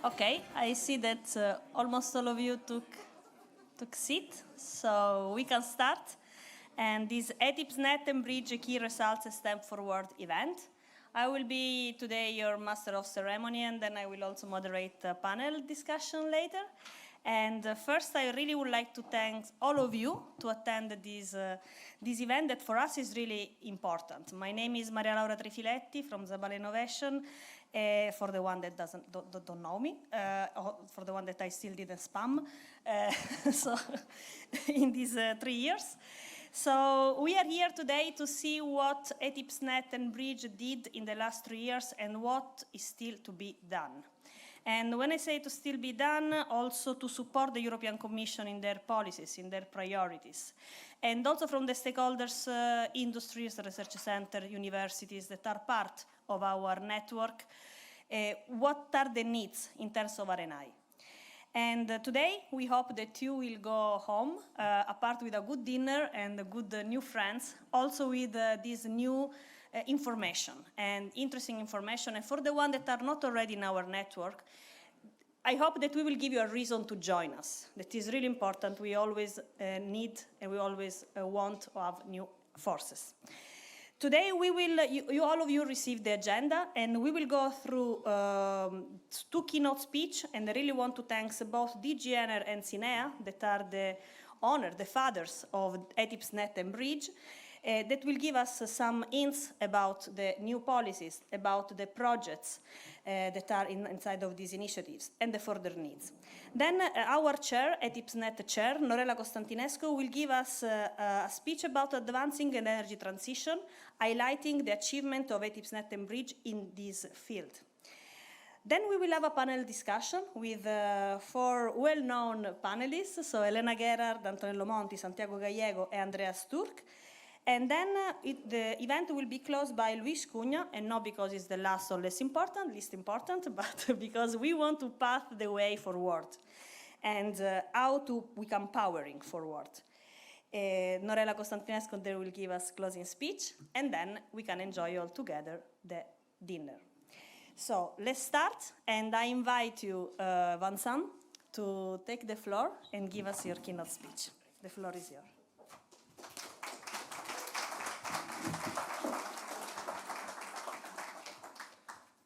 Okay, I see that almost all of you took seat, so we can start. And this ETIP SNET and BRIDGE Key Results Step Forward event. I will be today your master of ceremony, and then I will also moderate a panel discussion later. And first, I really would like to thank all of you to attend this event that for us is really important. My name is Maria Laura Trifiletti from Zabala Innovation. For the one that don't know me, or for the one that I still didn't spam, so in these 3 years. So we are here today to see what ETIP SNET and BRIDGE did in the last 3 years and what is still to be done. And when I say to still be done, also to support the European Commission in their policies, in their priorities. And also from the stakeholders, industries, research center, universities that are part of our network, what are the needs in terms of R&I. And today, we hope that you will go home, apart with a good dinner and good new friends, also with this new information and interesting information. And for the ones that are not already in our network, I hope that we will give you a reason to join us. That is really important. We always need and we always want to have new forces. Today, we will, all of you received the agenda, and we will go through 2 keynote speeches, and I really want to thank both DG Ener and Cinea, that are the fathers of ETIP SNET and BRIDGE, that will give us some hints about the new policies, about the projects that are inside of these initiatives, and the further needs. Then our chair, ETIP SNET chair, Norela Constantinescu, will give us a speech about advancing an energy transition, highlighting the achievement of ETIP SNET and BRIDGE in this field. Then we will have a panel discussion with 4 well-known panelists, so Elena Gerard, Antonello Monti, Santiago Gallego, and Andreas Turk. And then the event will be closed by Luis Cunha, and not because it's the last or least important, but because we want to path the way forward and how to become powering forward. Norela Constantinescu there will give us closing speech, and then we can enjoy all together the dinner. So let's start, and I invite you, Vincent, to take the floor and give us your keynote speech. The floor is yours.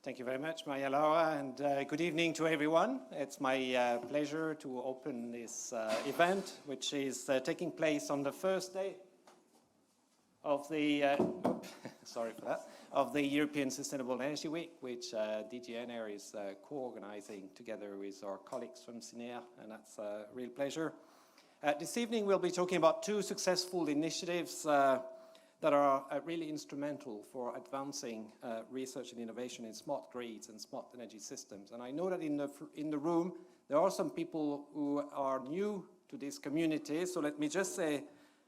Thank you very much, Maria Laura, and good evening to everyone. It's my pleasure to open this event, which is taking place on the first day of the of the European Sustainable Energy Week, which DG Ener is co-organizing together with our colleagues from Cinea, and that's a real pleasure. This evening, we'll be talking about 2 successful initiatives that are really instrumental for advancing research and innovation in smart grids and smart energy systems. And I know that in the room, there are some people who are new to this community, so let me just say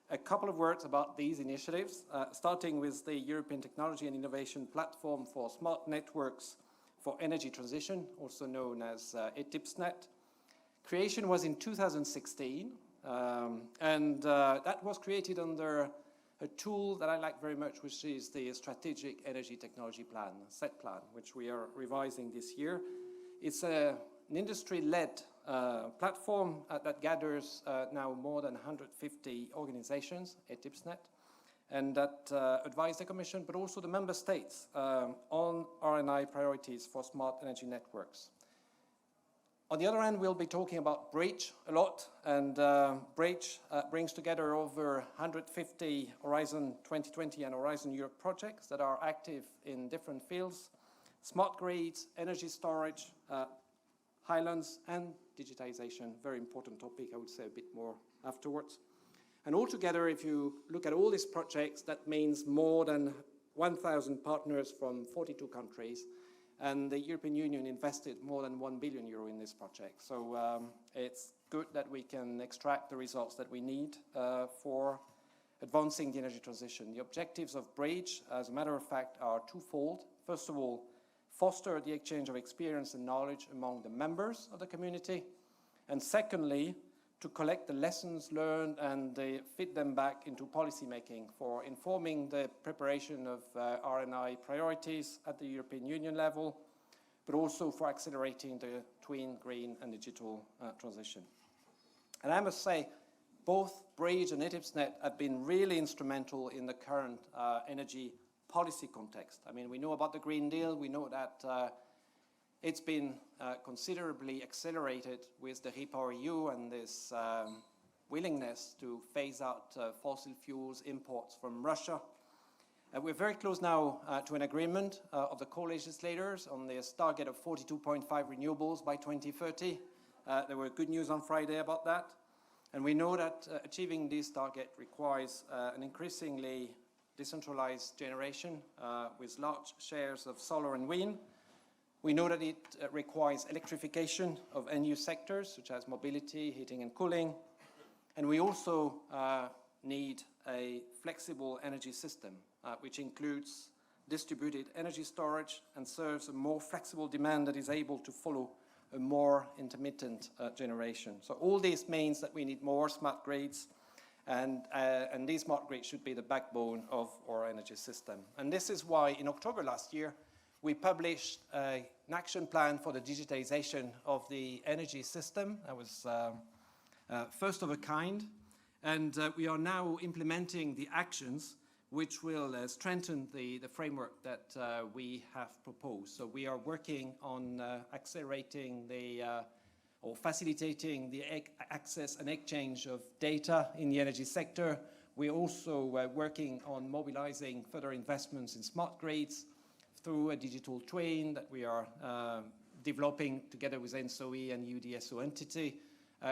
a couple of words about these initiatives, starting with the European Technology and Innovation Platform for Smart Networks for Energy Transition, also known as ETIP SNET. Creation was in 2016, and that was created under a tool that I like very much, which is the Strategic Energy Technology Plan, SET plan, which we are revising this year. It's an industry-led platform that gathers now more than 150 organizations, ETIP SNET, and that advise the Commission, but also the member states on R&I priorities for smart energy networks. On the other hand, we'll be talking about BRIDGE a lot, and BRIDGE brings together over 150 Horizon 2020 and Horizon Europe projects that are active in different fields: smart grids, energy storage, highlands, and digitization. Very important topic, I would say a bit more afterwards. And altogether, if you look at all these projects, that means more than 1,000 partners from 42 countries. And the European Union invested more than €1 billion in this project. So it's good that we can extract the results that we need for advancing the energy transition. The objectives of BRIDGE, as a matter of fact, are twofold. First of all, foster the exchange of experience and knowledge among the members of the community. And secondly, to collect the lessons learned and feed them back into policy making for informing the preparation of R&I priorities at the European Union level, but also for accelerating the twin green and digital transition. And I must say, both BRIDGE and ETIP SNET have been really instrumental in the current energy policy context. I mean, we know about the Green Deal. We know that it's been considerably accelerated with the REPowerEU and this willingness to phase out fossil fuels imports from Russia. We're very close now to an agreement of the co-legislators on this target of 42.5 renewables by 2030. There were good news on Friday about that. And we know that achieving this target requires an increasingly decentralized generation with large shares of solar and wind. We know that it requires electrification of end-use sectors, such as mobility, heating and cooling. And we also need a flexible energy system, which includes distributed energy storage and serves a more flexible demand that is able to follow a more intermittent generation. So all this means that we need more smart grids, and these smart grids should be the backbone of our energy system. And this is why in October last year, we published an action plan for the digitization of the energy system. That was first of a kind, and we are now implementing the actions which will strengthen the framework that we have proposed. So we are working on accelerating or facilitating the access and exchange of data in the energy sector. We're also working on mobilizing further investments in smart grids through a digital twin that we are developing together with ENSOE and EUSEW entity.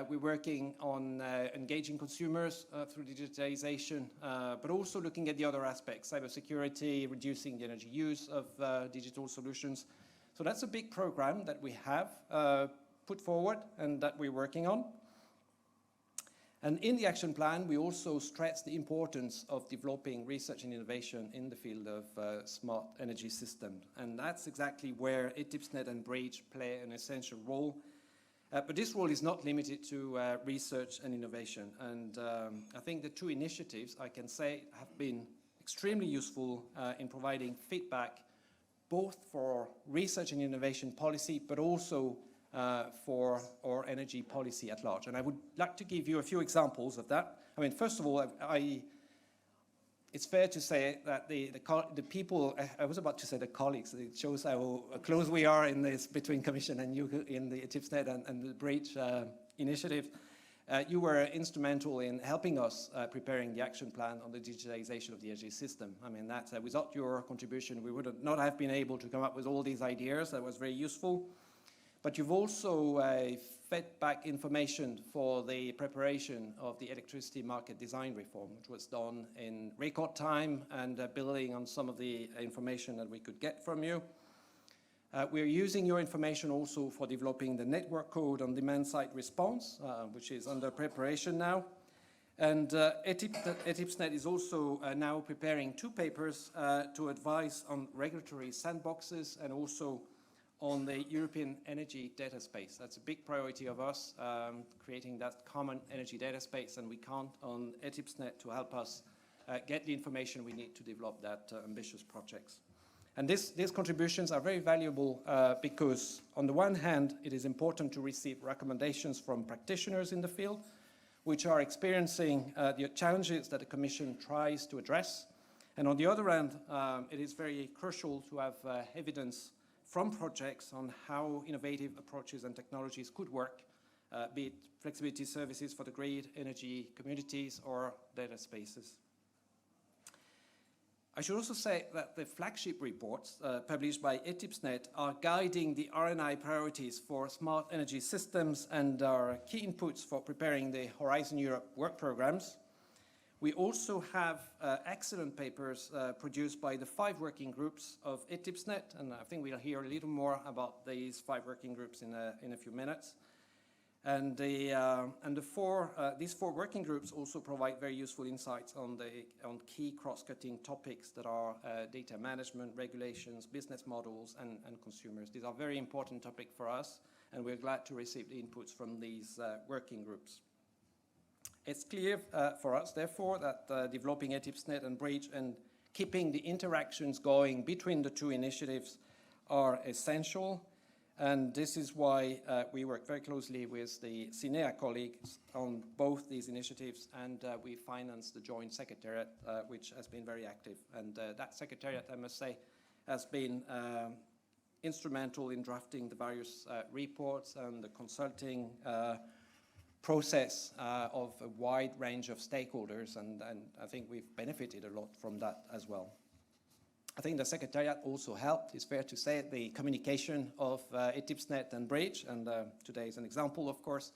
We're working on engaging consumers through digitalization, but also looking at the other aspects, cybersecurity, reducing the energy use of digital solutions. So that's a big program that we have put forward and that we're working on. And in the action plan, we also stress the importance of developing research and innovation in the field of smart energy systems. And that's exactly where ETIP SNET and BRIDGE play an essential role. But this role is not limited to research and innovation. And I think the two initiatives, I can say, have been extremely useful in providing feedback, both for research and innovation policy, but also for our energy policy at large. And I would like to give you a few examples of that. I mean, first of all, it's fair to say that the people, I was about to say the colleagues, it shows how close we are in this between Commission and you in the ETIP SNET and the BRIDGE initiative. You were instrumental in helping us preparing the action plan on the digitalization of the energy system. I mean, that without your contribution, we would not have been able to come up with all these ideas. That was very useful. But you've also fed back information for the preparation of the electricity market design reform, which was done in record time and building on some of the information that we could get from you. We're using your information also for developing the network code on demand-side response, which is under preparation now. And ETIP SNET is also now preparing 2 papers to advise on regulatory sandboxes and also on the European energy data space. That's a big priority of us, creating that common energy data space, and we count on ETIP SNET to help us get the information we need to develop that ambitious projects. And these contributions are very valuable because, on the one hand, it is important to receive recommendations from practitioners in the field, which are experiencing the challenges that the Commission tries to address. And on the other hand, it is very crucial to have evidence from projects on how innovative approaches and technologies could work, be it flexibility services for the grid, energy communities, or data spaces. I should also say that the flagship reports published by ETIP SNET are guiding the R&I priorities for smart energy systems and are key inputs for preparing the Horizon Europe work programs. We also have excellent papers produced by the 5 working groups of ETIP SNET, and I think we'll hear a little more about these 5 working groups in a few minutes. And these 4 working groups also provide very useful insights on key cross-cutting topics that are data management, regulations, business models, and consumers. These are very important topics for us, and we're glad to receive the inputs from these working groups. It's clear for us, therefore, that developing ETIP SNET and BRIDGE and keeping the interactions going between the 2 initiatives are essential. And this is why we work very closely with the SINEA colleagues on both these initiatives, and we finance the joint secretariat, which has been very active. And that secretariat, I must say, has been instrumental in drafting the various reports and the consulting process of a wide range of stakeholders, and I think we've benefited a lot from that as well. I think the Secretariat also helped, it's fair to say, the communication of ETIP SNET and BRIDGE, and today is an example, of course,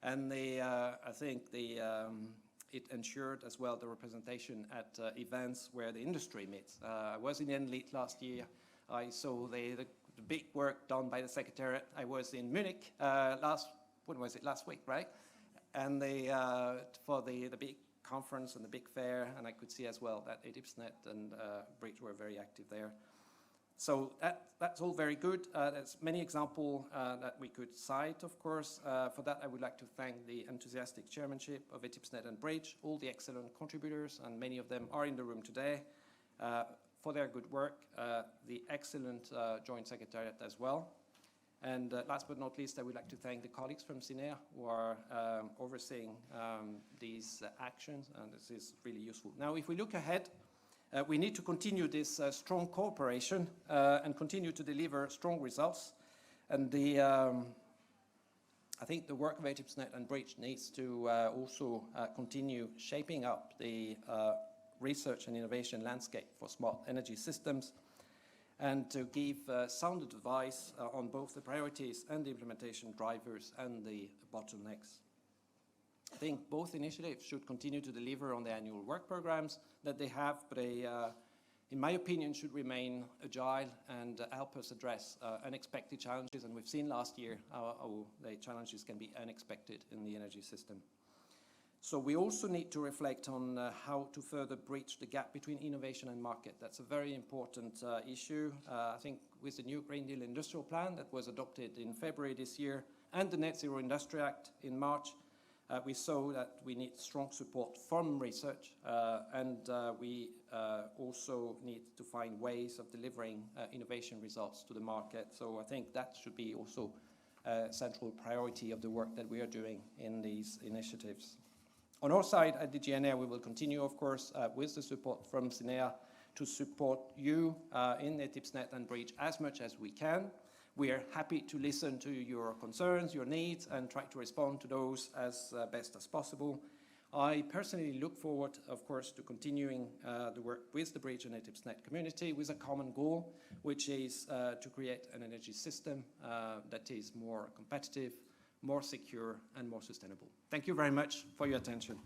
and I think it ensured as well the representation at events where the industry meets. I was in NLEAT last year. I saw the big work done by the Secretariat. I was in Munich last week, right? And for the big conference and the big fair, and I could see as well that ETIP SNET and BRIDGE were very active there. So that's all very good. There's many examples that we could cite, of course. For that, I would like to thank the enthusiastic chairmanship of ETIP SNET and BRIDGE, all the excellent contributors, and many of them are in the room today, for their good work, the excellent joint secretariat as well. And last but not least, I would like to thank the colleagues from SINEA who are overseeing these actions, and this is really useful. Now, if we look ahead, we need to continue this strong cooperation and continue to deliver strong results. And I think the work of ETIP SNET and BRIDGE needs to also continue shaping up the research and innovation landscape for smart energy systems, and to give sound advice on both the priorities and the implementation drivers and the bottlenecks. I think both initiatives should continue to deliver on the annual work programs that they have, but they, in my opinion, should remain agile and help us address unexpected challenges. And we've seen last year how the challenges can be unexpected in the energy system. So we also need to reflect on how to further bridge the gap between innovation and market. That's a very important issue. I think with the new Green Deal Industrial Plan that was adopted in February this year and the Net Zero Industry Act in March, we saw that we need strong support from research, and we also need to find ways of delivering innovation results to the market. So I think that should be also a central priority of the work that we are doing in these initiatives. On our side at the GNR, we will continue, of course, with the support from SINEA to support you in ETIP SNET and BRIDGE as much as we can. We are happy to listen to your concerns, your needs, and try to respond to those as best as possible. I personally look forward, of course, to continuing the work with the BRIDGE and ETIP SNET community with a common goal, which is to create an energy system that is more competitive, more secure, and more sustainable. Thank you very much for your attention.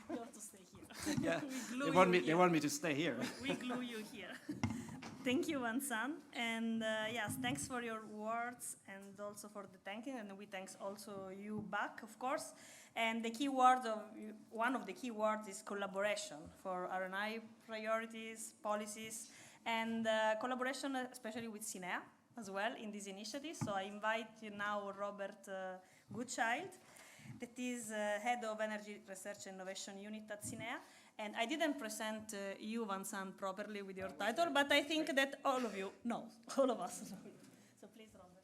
You have to stay here. Yeah, they you want me to stay here. We glue you here. Thank you, Vincent. And yes, thanks for your words and also for the thanking. And we thanks also you back, of course. And the key word one of the key words is collaboration for R&I priorities, policies, and collaboration, especially with SINEA as well in this initiative. So I invite you now Robert Goodchild, that is Head of Energy Research and Innovation Unit at SINEA. And I didn't present you, Vincent, properly with your title, but I think that all of you know, all of us know you. So please, Robert.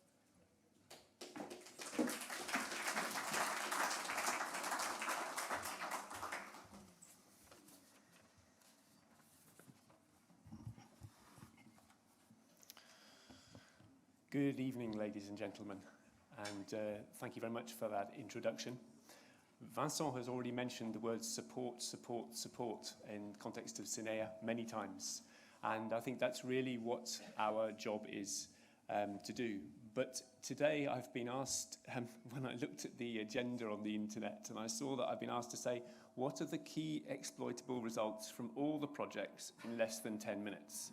Good evening, ladies and gentlemen, and thank you very much for that introduction. Vincent has already mentioned the words support, support, support in context of SINEA many times, and I think that's really what our job is to do. But today I've been asked, when I looked at the agenda on the internet, and I saw that I've been asked to say, what are the key exploitable results from all the projects in less than 10 minutes?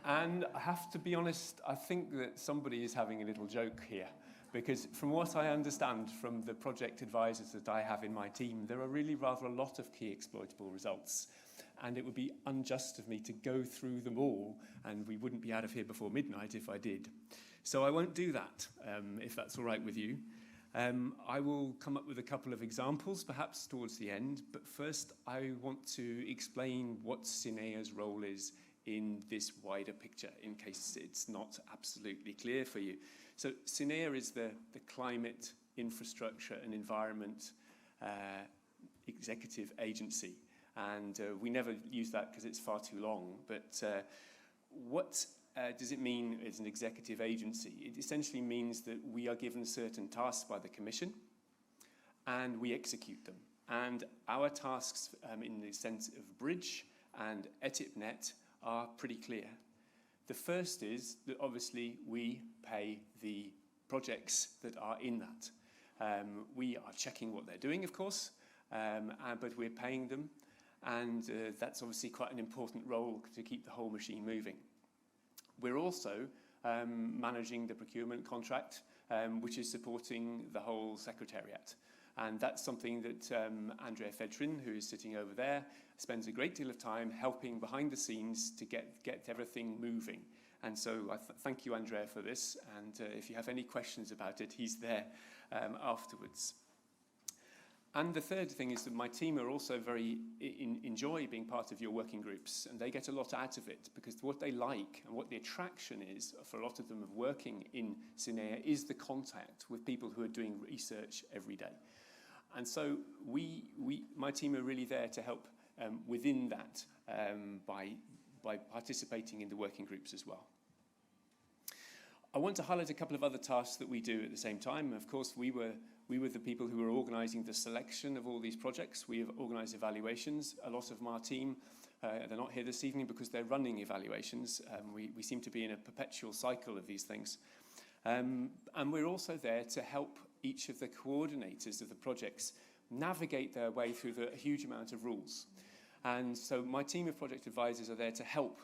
And I have to be honest, I think that somebody is having a little joke here, because from what I understand from the project advisors that I have in my team, there are really rather a lot of key exploitable results, and it would be unjust of me to go through them all, and we wouldn't be out of here before midnight if I did. So I won't do that, if that's all right with you. I will come up with a couple of examples, perhaps towards the end, but first I want to explain what SINEA's role is in this wider picture, in case it's not absolutely clear for you. So SINEA is the Climate, Infrastructure and Environment Executive Agency. And we never use that because it's far too long, but what does it mean as an executive agency? It essentially means that we are given certain tasks by the Commission and we execute them. And our tasks in the sense of BRIDGE and ETIP SNET are pretty clear. The first is that obviously we pay the projects that are in that. We are checking what they're doing, of course, but we're paying them. And that's obviously quite an important role to keep the whole machine moving. We're also managing the procurement contract, which is supporting the whole secretariat. And that's something that Andrea Fedrin, who is sitting over there, spends a great deal of time helping behind the scenes to get everything moving. And so I thank you, Andrea, for this. And if you have any questions about it, he's there afterwards. And the third thing is that my team are also very enjoy being part of your working groups, and they get a lot out of it, because what they like and what the attraction is for a lot of them of working in SINEA is the contact with people who are doing research every day. And so my team are really there to help within that by participating in the working groups as well. I want to highlight a couple of other tasks that we do at the same time. Of course, we were the people who were organising the selection of all these projects. We have organised evaluations. A lot of my team, they're not here this evening because they're running evaluations. We seem to be in a perpetual cycle of these things. And we're also there to help each of the coordinators of the projects navigate their way through the huge amount of rules. And so my team of project advisors are there to help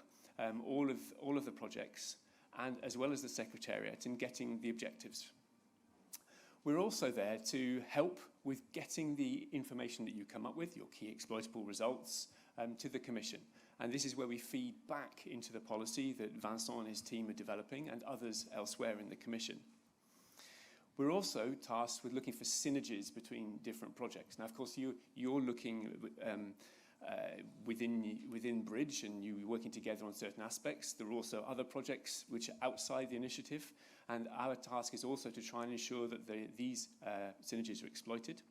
all of the projects, and as well as the Secretariat, in getting the objectives. We're also there to help with getting the information that you come up with, your key exploitable results, to the Commission. And this is where we feed back into the policy that Vincent and his team are developing, and others elsewhere in the Commission. We're also tasked with looking for synergies between different projects. Now, of course, you're looking within BRIDGE, and you're working together on certain aspects. There are also other projects which are outside the initiative, and our task is also to try and ensure that these synergies are exploited,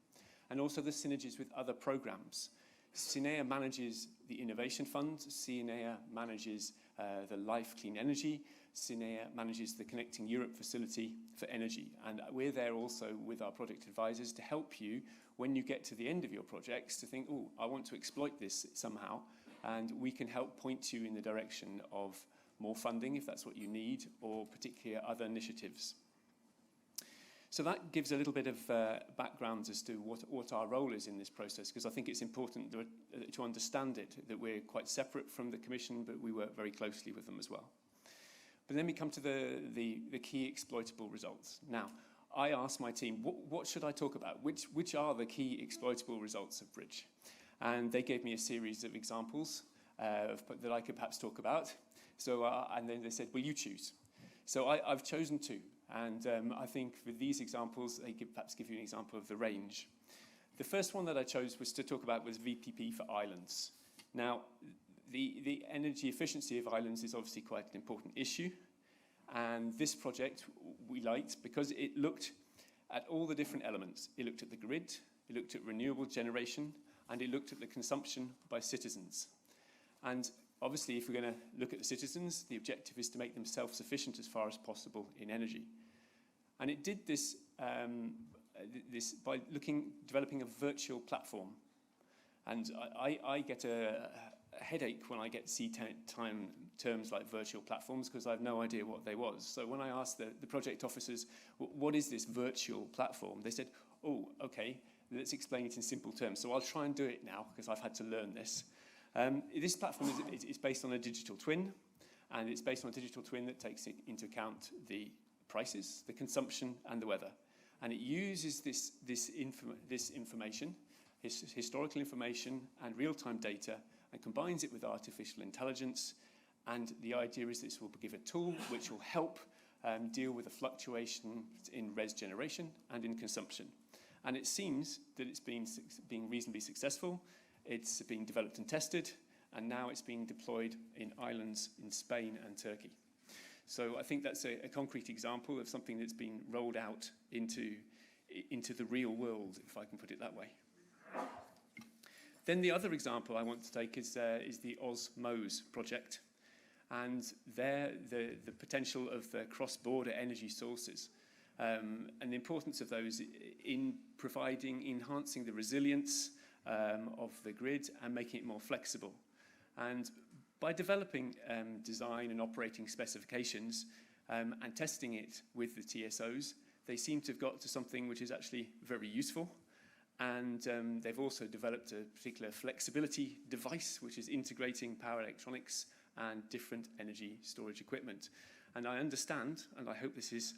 and also the synergies with other programs. SINEA manages the Innovation Fund, SINEA manages the Life Clean Energy, SINEA manages the Connecting Europe facility for energy, and we're there also with our project advisors to help you when you get to the end of your projects to think, oh, I want to exploit this somehow, and we can help point you in the direction of more funding if that's what you need, or particular other initiatives. So that gives a little bit of background as to what our role is in this process, because I think it's important to understand it, that we're quite separate from the Commission, but we work very closely with them as well. But then we come to the key exploitable results. Now, I asked my team, what should I talk about? Which are the key exploitable results of BRIDGE? And they gave me a series of examples that I could perhaps talk about. So, and then they said, well, you choose. So I've chosen two. And I think with these examples, they could perhaps give you an example of the range. The first one that I chose was to talk about was VPP for islands. Now, the energy efficiency of islands is obviously quite an important issue. And this project we liked because it looked at all the different elements. It looked at the grid, it looked at renewable generation, and it looked at the consumption by citizens. And obviously, if we're going to look at the citizens, the objective is to make them self-sufficient as far as possible in energy. And it did this, by developing a virtual platform. And I get a headache when I get terms like virtual platforms, because I have no idea what they was. So when I asked the project officers, what is this virtual platform? They said, oh, okay, let's explain it in simple terms. So I'll try and do it now, because I've had to learn this. This platform is based on a digital twin, and it's based on a digital twin that takes into account the prices, the consumption, and the weather. And it uses this information, historical information and real-time data, and combines it with artificial intelligence. And the idea is this will give a tool which will help deal with the fluctuation in res generation and in consumption. And it seems that it's being reasonably successful. It's being developed and tested, and now it's being deployed in islands in Spain and Turkey. So I think that's a concrete example of something that's been rolled out into the real world, if I can put it that way. Then the other example I want to take is the OSMOS project, and there the potential of the cross-border energy sources and the importance of those in enhancing the resilience of the grid and making it more flexible. And by developing design and operating specifications and testing it with the TSOs, they seem to have got to something which is actually very useful. And they've also developed a particular flexibility device, which is integrating power electronics and different energy storage equipment. And I understand, and I hope this is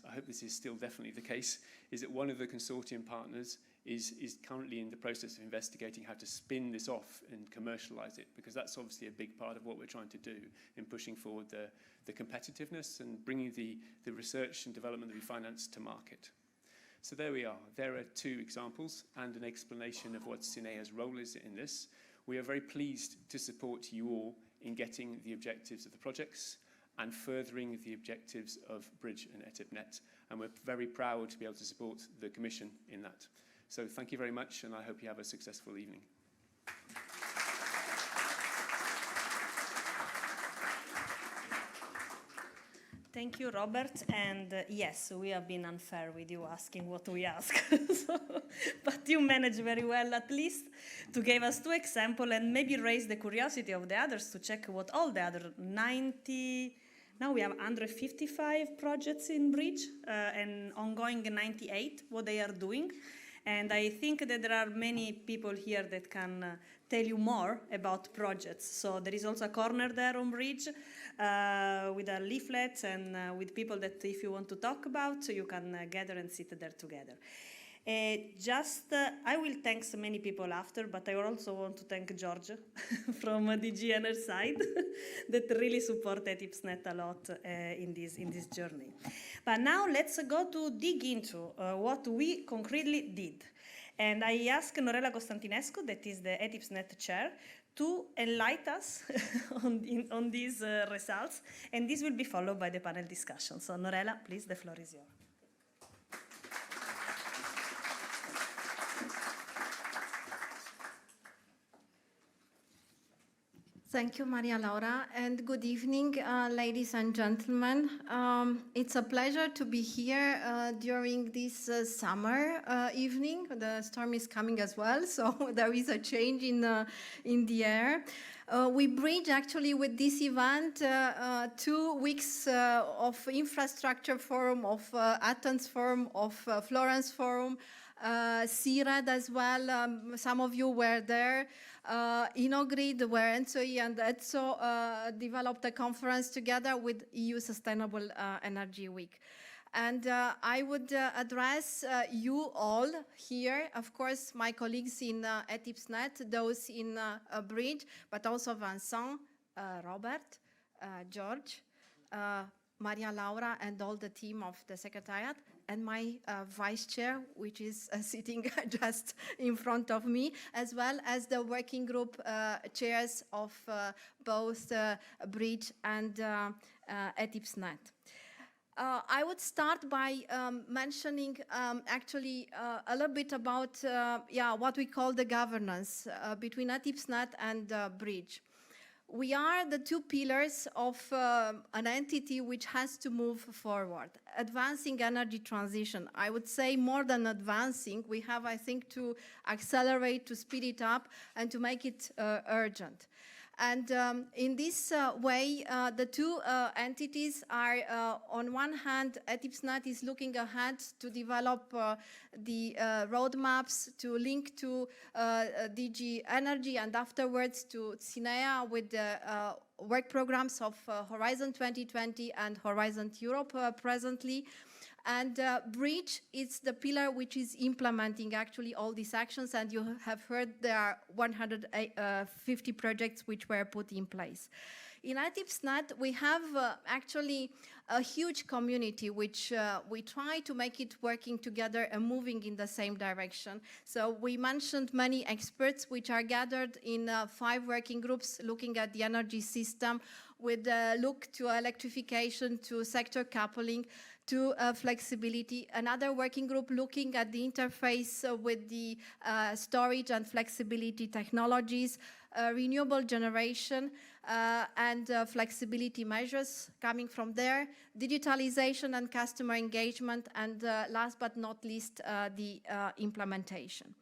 still definitely the case, is that one of the consortium partners is currently in the process of investigating how to spin this off and commercialize it, because that's obviously a big part of what we're trying to do in pushing forward the competitiveness and bringing the research and development that we finance to market. So there we are. There are two examples and an explanation of what SINEA's role is in this. We are very pleased to support you all in getting the objectives of the projects and furthering the objectives of BRIDGE and ETIP SNET. And we're very proud to be able to support the Commission in that. So thank you very much, and I hope you have a successful evening. Thank you, Robert. And yes, we have been unfair with you asking what we ask. But you managed very well, at least, to give us two examples and maybe raise the curiosity of the others to check what all the other 90, now we have 155 projects in BRIDGE and ongoing 98, what they are doing. And I think that there are many people here that can tell you more about projects. So there is also a corner there on BRIDGE with a leaflet and with people that if you want to talk about, so you can gather and sit there together. I will thank so many people after, but I also want to thank George from DG Ener side that really support ETIP SNET a lot in this journey. But now let's go to dig into what we concretely did. And I asked Norela Constantinescu, that is the ETIP SNET chair, to enlighten us on these results. And this will be followed by the panel discussion. So Norela, please, the floor is yours. Thank you, Maria Laura, and good evening, ladies and gentlemen. It's a pleasure to be here during this summer evening. The storm is coming as well, so there is a change in the air. We bridge actually with this event 2 weeks of infrastructure forum, of Athens forum, of Florence forum, CIRAD as well. Some of you were there. InnoGrid, where ENSOE and ETSO developed a conference together with EU Sustainable Energy Week. And I would address you all here, of course, my colleagues in ETIP SNET, those in BRIDGE, but also Vincent, Robert, George, Maria Laura, and all the team of the Secretariat, and my vice chair, which is sitting just in front of me, as well as the working group chairs of both BRIDGE and ETIP SNET. I would start by mentioning actually a little bit about what we call the governance between ETIP SNET and BRIDGE. We are the two pillars of an entity which has to move forward. Advancing energy transition. I would say more than advancing, we have, I think, to accelerate, to speed it up, and to make it urgent. And in this way, the two entities are, on one hand, ETIP SNET is looking ahead to develop the roadmaps to link to DG Energy and afterwards to SINEA with the work programs of Horizon 2020 and Horizon Europe presently. And BRIDGE is the pillar which is implementing actually all these actions, and you have heard there are 150 projects which were put in place. In ETIP SNET, we have actually a huge community which we try to make it working together and moving in the same direction. So we mentioned many experts which are gathered in 5 working groups looking at the energy system with a look to electrification, to sector coupling, to flexibility. Another working group looking at the interface with the storage and flexibility technologies, renewable generation, and flexibility measures coming from there, digitalization and customer engagement, and last but not least, the implementation.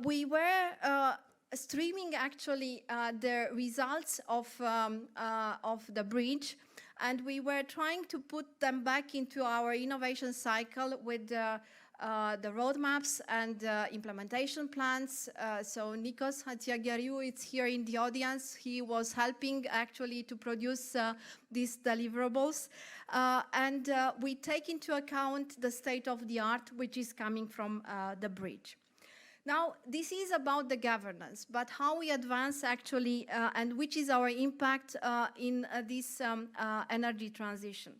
We were streaming actually the results of the bridge, and we were trying to put them back into our innovation cycle with the roadmaps and implementation plans. So Nikos Hatziageriou is here in the audience. He was helping actually to produce these deliverables. And we take into account the state of the art which is coming from the bridge. Now, this is about the governance, but how we advance actually and which is our impact in this energy transition.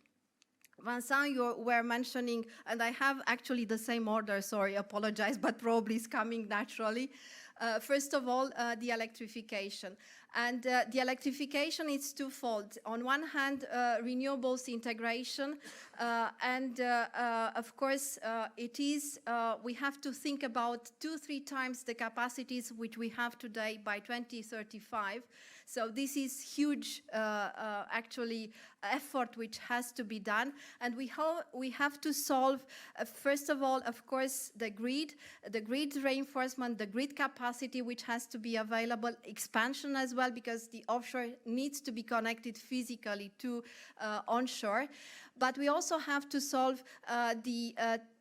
Vincent, you were mentioning, and I have actually the same order, sorry, apologize, but probably it's coming naturally. First of all, the electrification. And the electrification is twofold. On one hand, renewables integration, and of course, we have to think about 2-3 times the capacities which we have today by 2035. So this is huge, actually, effort which has to be done. And we have to solve, first of all, of course, the grid reinforcement, the grid capacity which has to be available, expansion as well, because the offshore needs to be connected physically to onshore. But we also have to solve the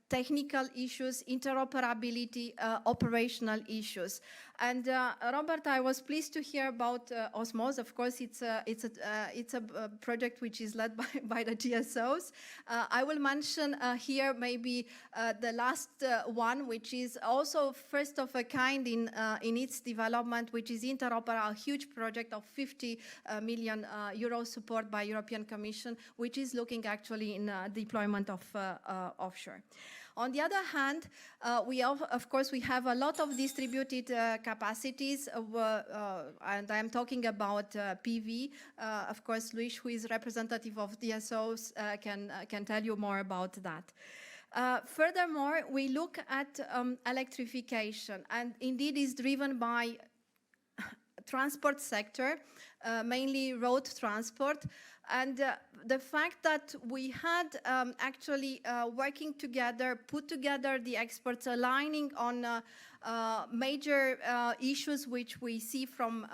technical issues, interoperability, operational issues. And Robert, I was pleased to hear about Osmose. Of course, it's a project which is led by the GSOs. I will mention here maybe the last one, which is also first of a kind in its development, which is Interopera, a huge project of 50 million euro support by European Commission, which is looking actually in deployment of offshore. On the other hand, of course, we have a lot of distributed capacities, and I'm talking about PV. Of course, Luis, who is representative of DSOs, can tell you more about that. Furthermore, we look at electrification, and indeed is driven by transport sector, mainly road transport. And the fact that we had actually working together, put together the experts, aligning on major issues which we see from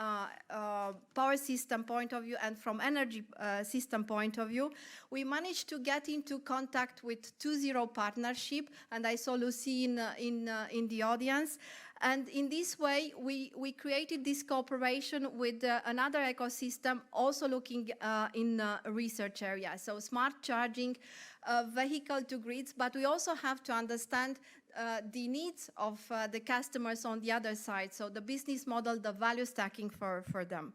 power system point of view and from energy system point of view, we managed to get into contact with EUSEW partnership, and I saw Lucy in the audience. And in this way, we created this cooperation with another ecosystem, also looking in research area. So smart charging, vehicle to grids, but we also have to understand the needs of the customers on the other side. So the business model, the value stacking for them.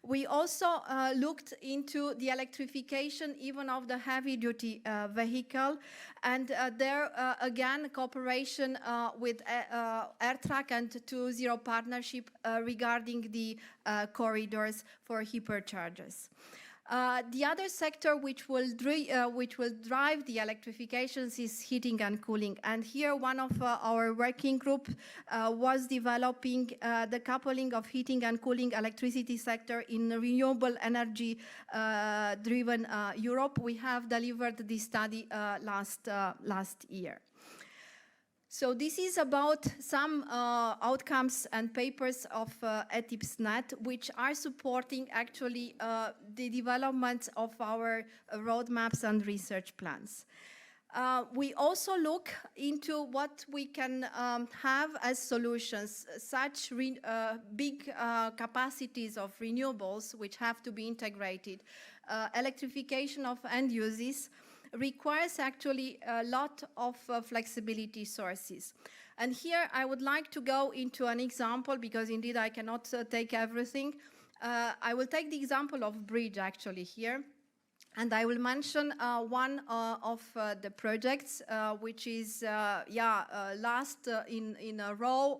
We also looked into the electrification even of the heavy-duty vehicle, and there again cooperation with AirTrack and EUSEW partnership regarding the corridors for hyperchargers. The other sector which will drive the electrifications is heating and cooling. And here one of our working group was developing the coupling of heating and cooling electricity sector in renewable energy driven Europe. We have delivered this study last year. So this is about some outcomes and papers of ETIP SNET, which are supporting actually the development of our roadmaps and research plans. We also look into what we can have as solutions, such big capacities of renewables which have to be integrated. Electrification of end uses requires actually a lot of flexibility sources. And here I would like to go into an example, because indeed I cannot take everything. I will take the example of BRIDGE actually here. And I will mention one of the projects, which is last in a row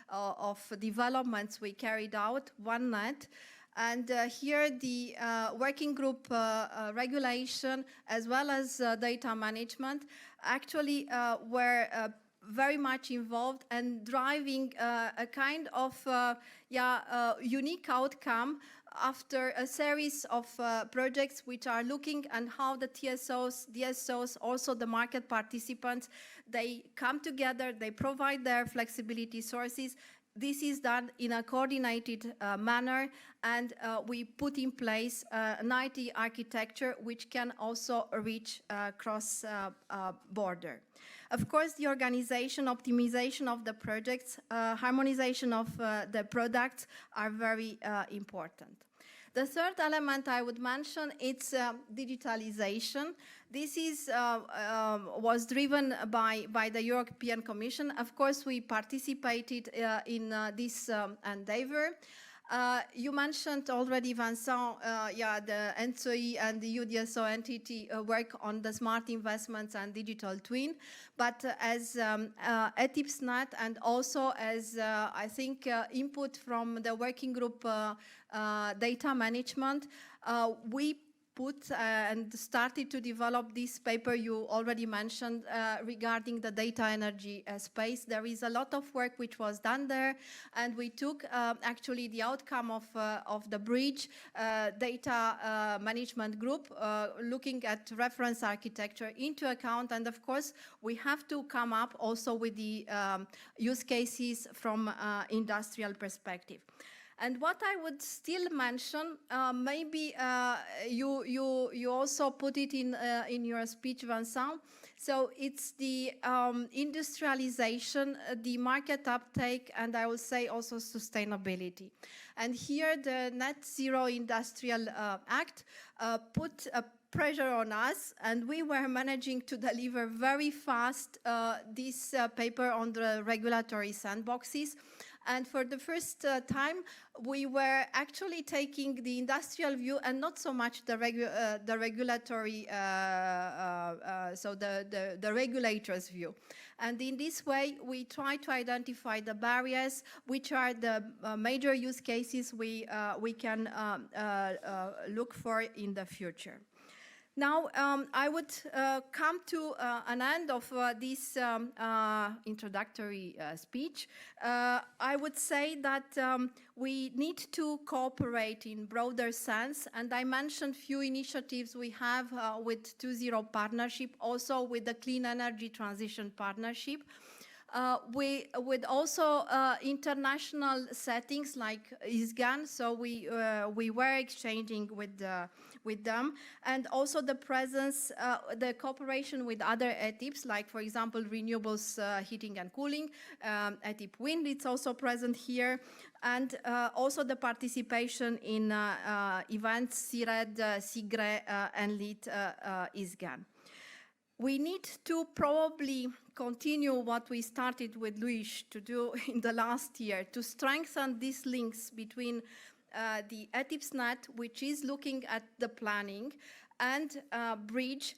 of developments we carried out, OneNet. And here the working group regulation as well as data management actually were very much involved and driving a kind of unique outcome after a series of projects which are looking at how the TSOs, DSOs, also the market participants, they come together, they provide their flexibility sources. This is done in a coordinated manner, and we put in place an IT architecture which can also reach cross-border. Of course, the organization, optimization of the projects, harmonization of the products are very important. The third element I would mention is digitalization. This is, was driven by the European Commission. Of course, we participated in this endeavor. You mentioned already, Vincent, the ENTSOI and the UDSO entity work on the smart investments and digital twin. But as ETIP SNET and also as, I think, input from the working group data management, we put and started to develop this paper you already mentioned regarding the data energy space. There is a lot of work which was done there, and we took actually the outcome of the BRIDGE data management group looking at reference architecture into account, and of course we have to come up also with the use cases from industrial perspective. And what I would still mention, maybe you also put it in your speech, Vincent. So it's the industrialization, the market uptake, and I will say also sustainability. And here the Net Zero Industrial Act put a pressure on us, and we were managing to deliver very fast this paper on the regulatory sandboxes. And for the first time, we were actually taking the industrial view and not so much the regulatory, so the regulator's view. And in this way, we try to identify the barriers, which are the major use cases we can look for in the future. Now, I would come to an end of this introductory speech. I would say that we need to cooperate in broader sense, and I mentioned few initiatives we have with 2.0 partnership, also with the Clean Energy Transition Partnership. We with also international settings like ISGAN, so we were exchanging with them, and also the presence, the cooperation with other ETIPs, like for example renewables, heating and cooling, ETIP Wind, it's also present here, and also the participation in events, CIRED, SIGRE, and LEAD ISGAN. We need to probably continue what we started with Luis to do in the last year, to strengthen these links between the ETIP SNET, which is looking at the planning, and BRIDGE,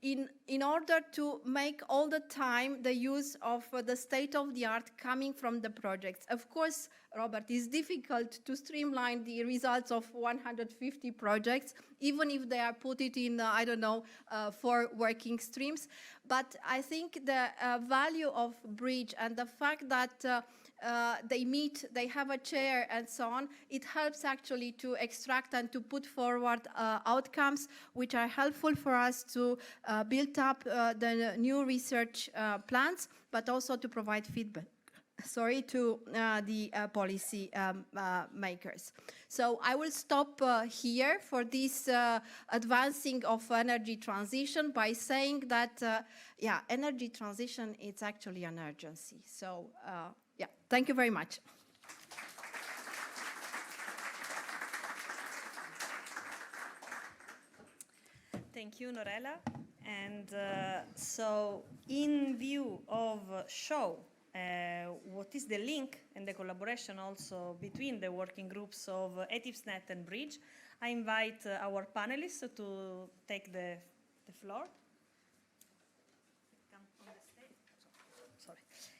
in order to make all the time the use of the state-of-the-art coming from the projects. Of course, Robert, it's difficult to streamline the results of 150 projects, even if they are put it in, I don't know, 4 working streams. But I think the value of BRIDGE and the fact that they meet, they have a chair and so on, it helps actually to extract and to put forward outcomes which are helpful for us to build up the new research plans, but also to provide feedback. Sorry, to the policy makers. So I will stop here for this advancing of energy transition by saying that, yeah, energy transition, it's actually an urgency. So, yeah, thank you very much. Thank you, Norella. And so in view of show what is the link and the collaboration also between the working groups of ETIP SNET and BRIDGE, I invite our panelists to take the floor.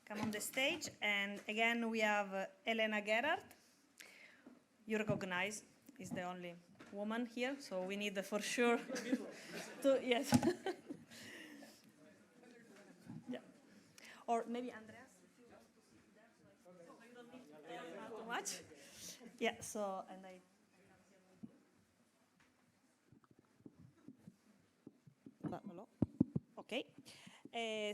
Come on the stage, and again we have Elena Gerhardt. You recognize, is the only woman here, so we need for sure to, yes. Yeah. Or maybe Andreas, if you want to sit there, so you don't need to tell too much. Yeah, so, and I hello? Okay.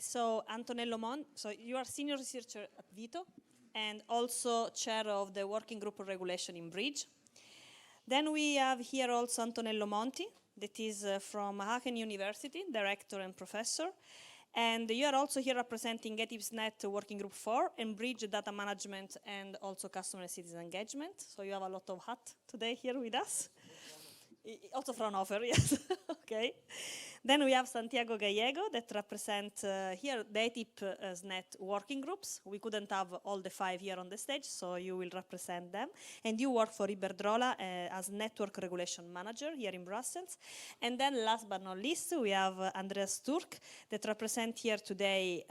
So Antonello Mon, so you are senior researcher at Vito and also chair of the working group of regulation in BRIDGE. Then we have here also Antonello Monti, that is from Aachen University, director and professor. And you are also here representing ETIP SNET Working Group 4 and BRIDGE Data Management and also Customer and Citizen Engagement. So you have a lot of hat today here with us. Also Fraunhofer, yes, okay. Then we have Santiago Gallego that represent here the ETIP SNET working groups. We couldn't have all the 5 here on the stage, so you will represent them. And you work for Iberdrola as Network Regulation Manager here in Brussels. And then last but not least, we have Andreas Turk that represent here today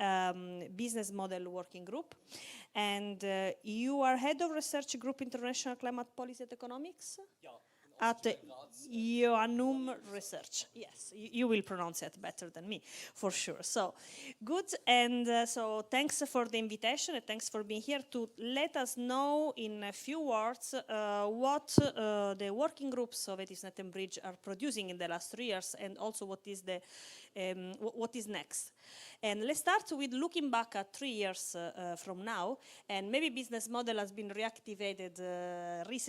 Business Model Working Group. And you are head of research group International Climate Policy and Economics? Yeah. At EUSEW Research. Yes, you will pronounce it better than me, for sure. So, good, and so thanks for the invitation, and thanks for being here to let us know in a few words what the working groups of ETIP SNET and BRIDGE are producing in the last 3 years, and also what is the what is next. And let's start with looking back at 3 years from now, and maybe business model has been reactivated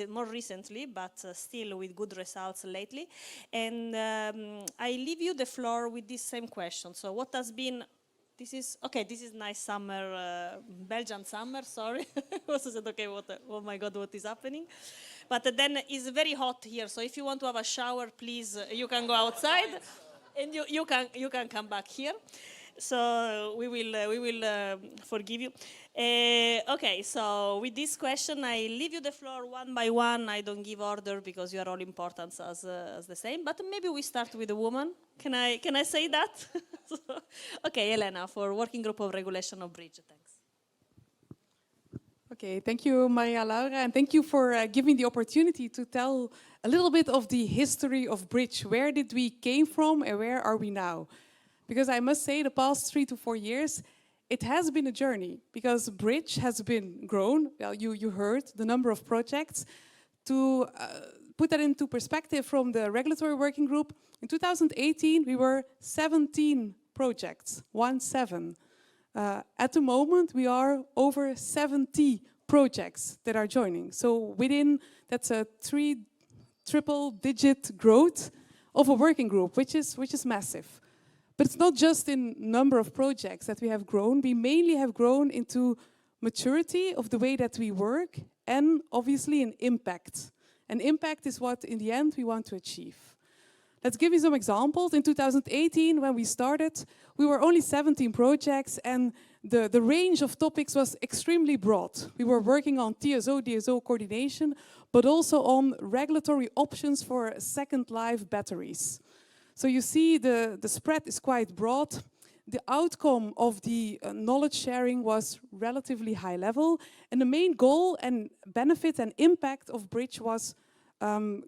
more recently, but still with good results lately. And I leave you the floor with this same question. So what has been, this is nice summer, Belgian summer, sorry. Was it okay, oh my God, what is happening? But then it's very hot here, so if you want to have a shower, please, you can go outside, and you can come back here. So we will forgive you. Okay, so with this question, I leave you the floor one by one. I don't give order because you are all important as the same. But maybe we start with a woman. Can I say that? So, okay, Elena, for Working Group of Regulation of BRIDGE. Thanks. Okay, thank you, Maria Laura, and thank you for giving the opportunity to tell a little bit of the history of BRIDGE. Where did we came from and where are we now? Because I must say the past 3 to 4 years, it has been a journey because BRIDGE has been grown. Well, you heard the number of projects. To put that into perspective from the regulatory working group, in 2018 we were 17 projects, 17. At the moment we are over 70 projects that are joining. So that's a triple-digit growth of a working group, which is massive. But it's not just in number of projects that we have grown. We mainly have grown into maturity of the way that we work and obviously an impact. And impact is what, in the end, we want to achieve. Let's give you some examples. In 2018, when we started, we were only 17 projects and the range of topics was extremely broad. We were working on TSO, DSO coordination, but also on regulatory options for second life batteries. So you see the spread is quite broad. The outcome of the knowledge sharing was relatively high level. And the main goal and benefit and impact of BRIDGE was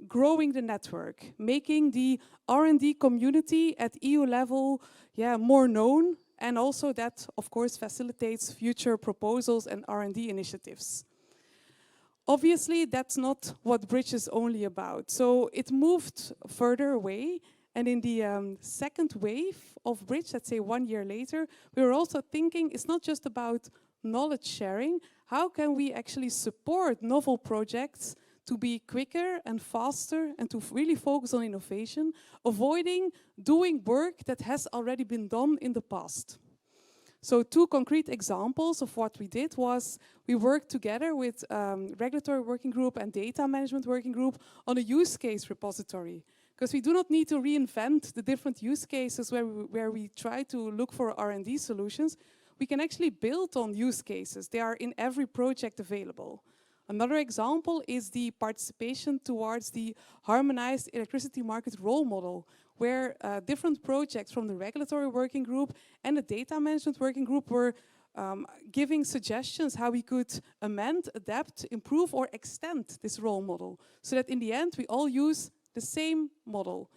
growing the network, making the R&D community at EU level more known. And also that, of course, facilitates future proposals and R&D initiatives. Obviously, that's not what BRIDGE is only about. So it moved further away. And in the second wave of BRIDGE, let's say 1 year later, we were also thinking it's not just about knowledge sharing. How can we actually support novel projects to be quicker and faster and to really focus on innovation, avoiding doing work that has already been done in the past? So 2 concrete examples of what we did was we worked together with Regulatory Working Group and Data Management Working Group on a use case repository. Because we do not need to reinvent the different use cases where we try to look for R&D solutions. we can actually build on use cases. They are in every project available. Another example is the participation towards the harmonized electricity market role model, where different projects from the regulatory working group and the data management working group were giving suggestions how we could amend, adapt, improve or extend this role model, so that in the end we all use the same model.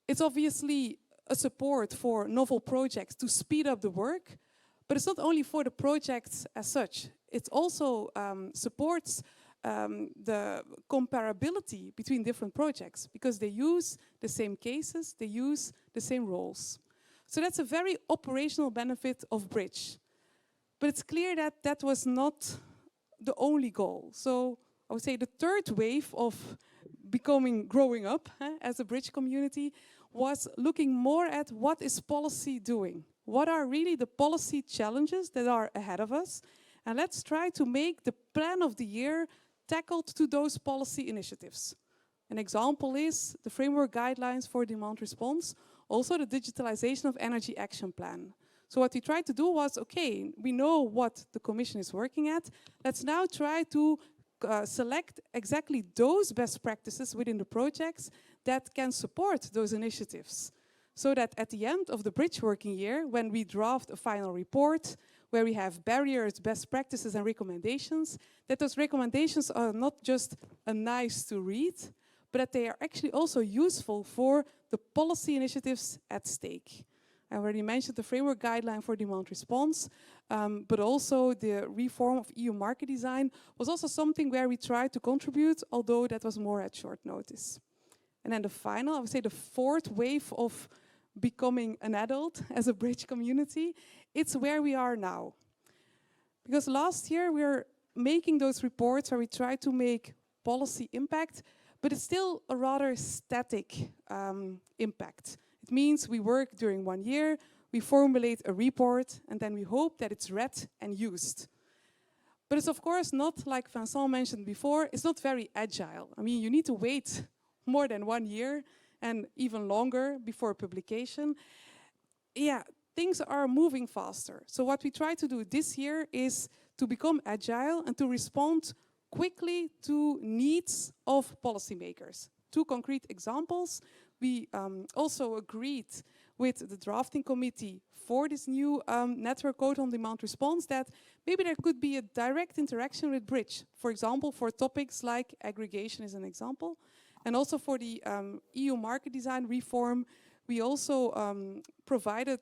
It's obviously a support for novel projects to speed up the work, but it's not only for the projects as such. It also supports the comparability between different projects, because they use the same cases, they use the same roles. So that's a very operational benefit of BRIDGE. But it's clear that that was not the only goal. So I would say the third wave of growing up as a BRIDGE community was looking more at what is policy doing? What are really the policy challenges that are ahead of us? And let's try to make the plan of the year tackled to those policy initiatives. An example is the framework guidelines for demand response, also the digitalization of energy action plan. So what we tried to do was, okay, we know what the Commission is working at. Let's now try to select exactly those best practices within the projects that can support those initiatives. So that at the end of the BRIDGE working year, when we draft a final report, where we have barriers, best practices and recommendations, that those recommendations are not just a nice to read, but that they are actually also useful for the policy initiatives at stake. I already mentioned the framework guideline for demand response, but also the reform of EU market design was also something where we tried to contribute, although that was more at short notice. And then the final, I would say the fourth wave of becoming an adult as a BRIDGE community, it's where we are now. Because last year we were making those reports where we try to make policy impact, but it's still a rather static impact. It means we work during 1 year, we formulate a report, and then we hope that it's read and used. But it's of course not, like Vincent mentioned before, it's not very agile. I mean, you need to wait more than 1 year and even longer before publication. Yeah, things are moving faster. So what we try to do this year is to become agile and to respond quickly to needs of policymakers. 2 concrete examples. We also agreed with the drafting committee for this new network code on demand response that maybe there could be a direct interaction with BRIDGE. For example, for topics like aggregation is an example. And also for the EU market design reform, we also provided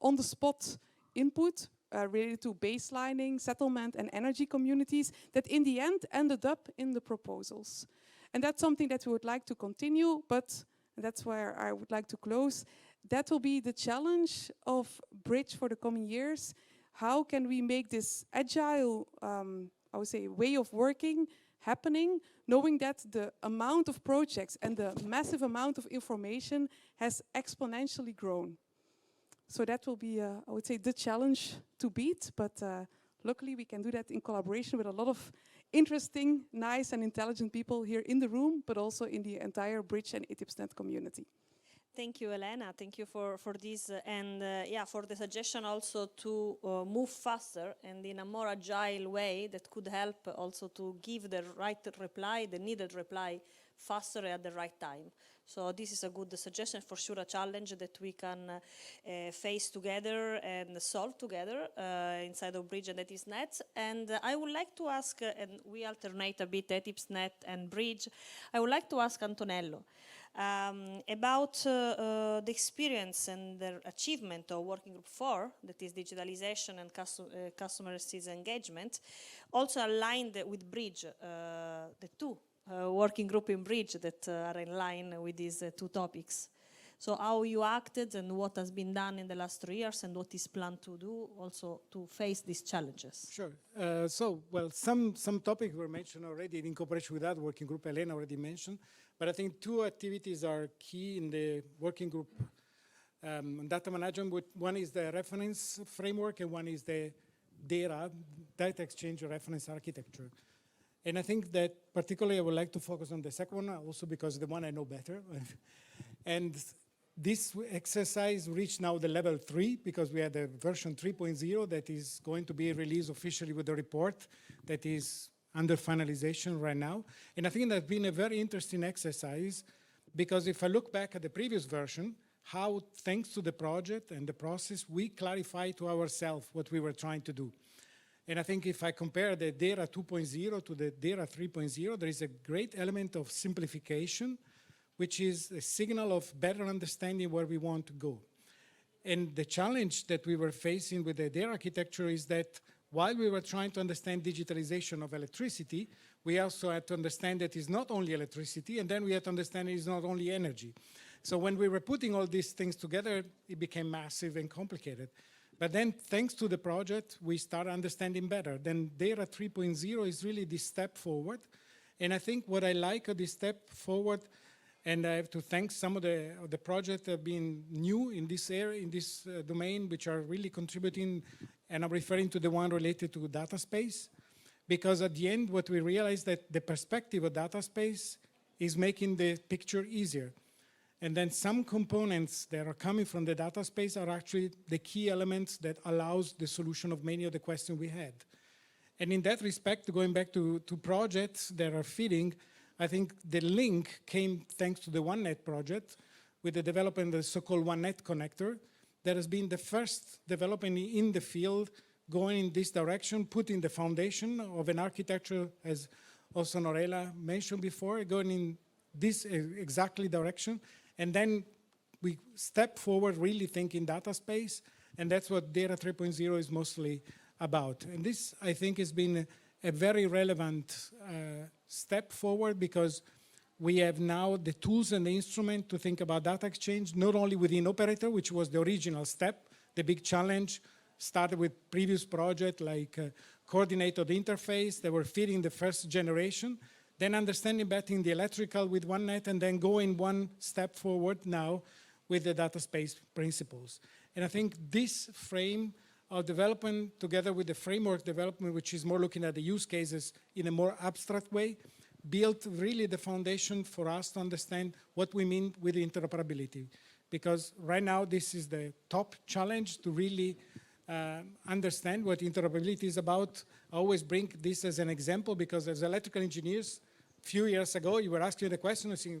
on-the-spot input related to baselining, settlement and energy communities that in the end ended up in the proposals. And that's something that we would like to continue, but that's where I would like to close. That will be the challenge of BRIDGE for the coming years. How can we make this agile, I would say, way of working happening, knowing that the amount of projects and the massive amount of information has exponentially grown. So that will be, I would say, the challenge to beat, but luckily we can do that in collaboration with a lot of interesting, nice and intelligent people here in the room, but also in the entire BRIDGE and ETIP SNET community. Thank you, Elena. Thank you for this and yeah, for the suggestion also to move faster and in a more agile way that could help also to give the right reply, the needed reply, faster at the right time. So this is a good suggestion, for sure a challenge that we can face together and solve together inside of BRIDGE and ETIP SNET. And I would like to ask, and we alternate a bit ETIP SNET and BRIDGE, I would like to ask Antonello about the experience and the achievement of Working Group 4, that is digitalization and customer citizen engagement, also aligned with BRIDGE, the 2 working group in BRIDGE that are in line with these 2 topics. So how you acted and what has been done in the last 3 years and what is planned to do also to face these challenges. Sure. Well, some topics were mentioned already in cooperation with that working group, Elena already mentioned, but I think 2 activities are key in the working group data management. One is the reference framework and one is the data exchange reference architecture. And I think that particularly I would like to focus on the second one, also because the one I know better. And This exercise reached now the level 3 because we had a version 3.0 that is going to be released officially with the report that is under finalization right now. And I think that's been a very interesting exercise because if I look back at the previous version, how thanks to the project and the process, we clarify to ourselves what we were trying to do. And I think if I compare the DERA 2.0 to the DERA 3.0, there is a great element of simplification, which is a signal of better understanding where we want to go. And the challenge that we were facing with the DERA architecture is that while we were trying to understand digitalization of electricity, we also had to understand that it's not only electricity, and then we had to understand it's not only energy. So when we were putting all these things together, it became massive and complicated. But then thanks to the project, we started understanding better. Then DERA 3.0 is really this step forward. And I think what I like of this step forward, and I have to thank some of the projects that have been new in this area, in this domain, which are really contributing, and I'm referring to the one related to data space, because at the end, what we realized that the perspective of data space is making the picture easier. And then some components that are coming from the data space are actually the key elements that allows the solution of many of the questions we had. And in that respect, going back to projects that are fitting, I think the link came thanks to the OneNet project with the development of the so-called OneNet connector that has been the first development in the field going in this direction, putting the foundation of an architecture, as also Norella mentioned before, going in this exactly direction. And then we step forward really thinking data space, and that's what DERA 3.0 is mostly about. And this, I think, has been a very relevant step forward because we have now the tools and the instrument to think about data exchange, not only within operator, which was the original step. The big challenge started with previous project like coordinated interface that were fitting the first generation, then understanding better in the electrical with OneNet, and then going one step forward now with the data space principles. And I think this frame of development together with the framework development, which is more looking at the use cases in a more abstract way, built really the foundation for us to understand what we mean with interoperability. Because right now, this is the top challenge to really understand what interoperability is about. I always bring this as an example because as electrical engineers, a few years ago, you were asking the question, saying,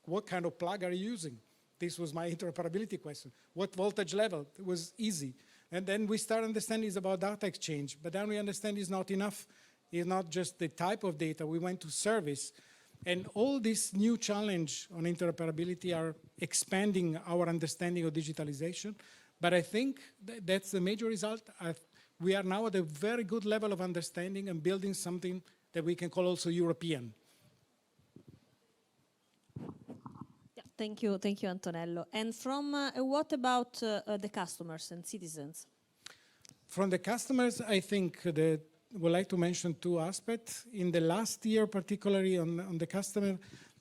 what kind of plug are you using? This was my interoperability question. What voltage level? It was easy. And then we start understanding it's about data exchange, but then we understand it's not enough. It's not just the type of data, we went to service. And all this new challenge on interoperability are expanding our understanding of digitalization. But I think that's the major result. We are now at a very good level of understanding and building something that we can call also European. Yeah, thank you, Antonello. And from what about the customers and citizens? From the customers, I think that would like to mention two aspects. In the last year, particularly on the customer,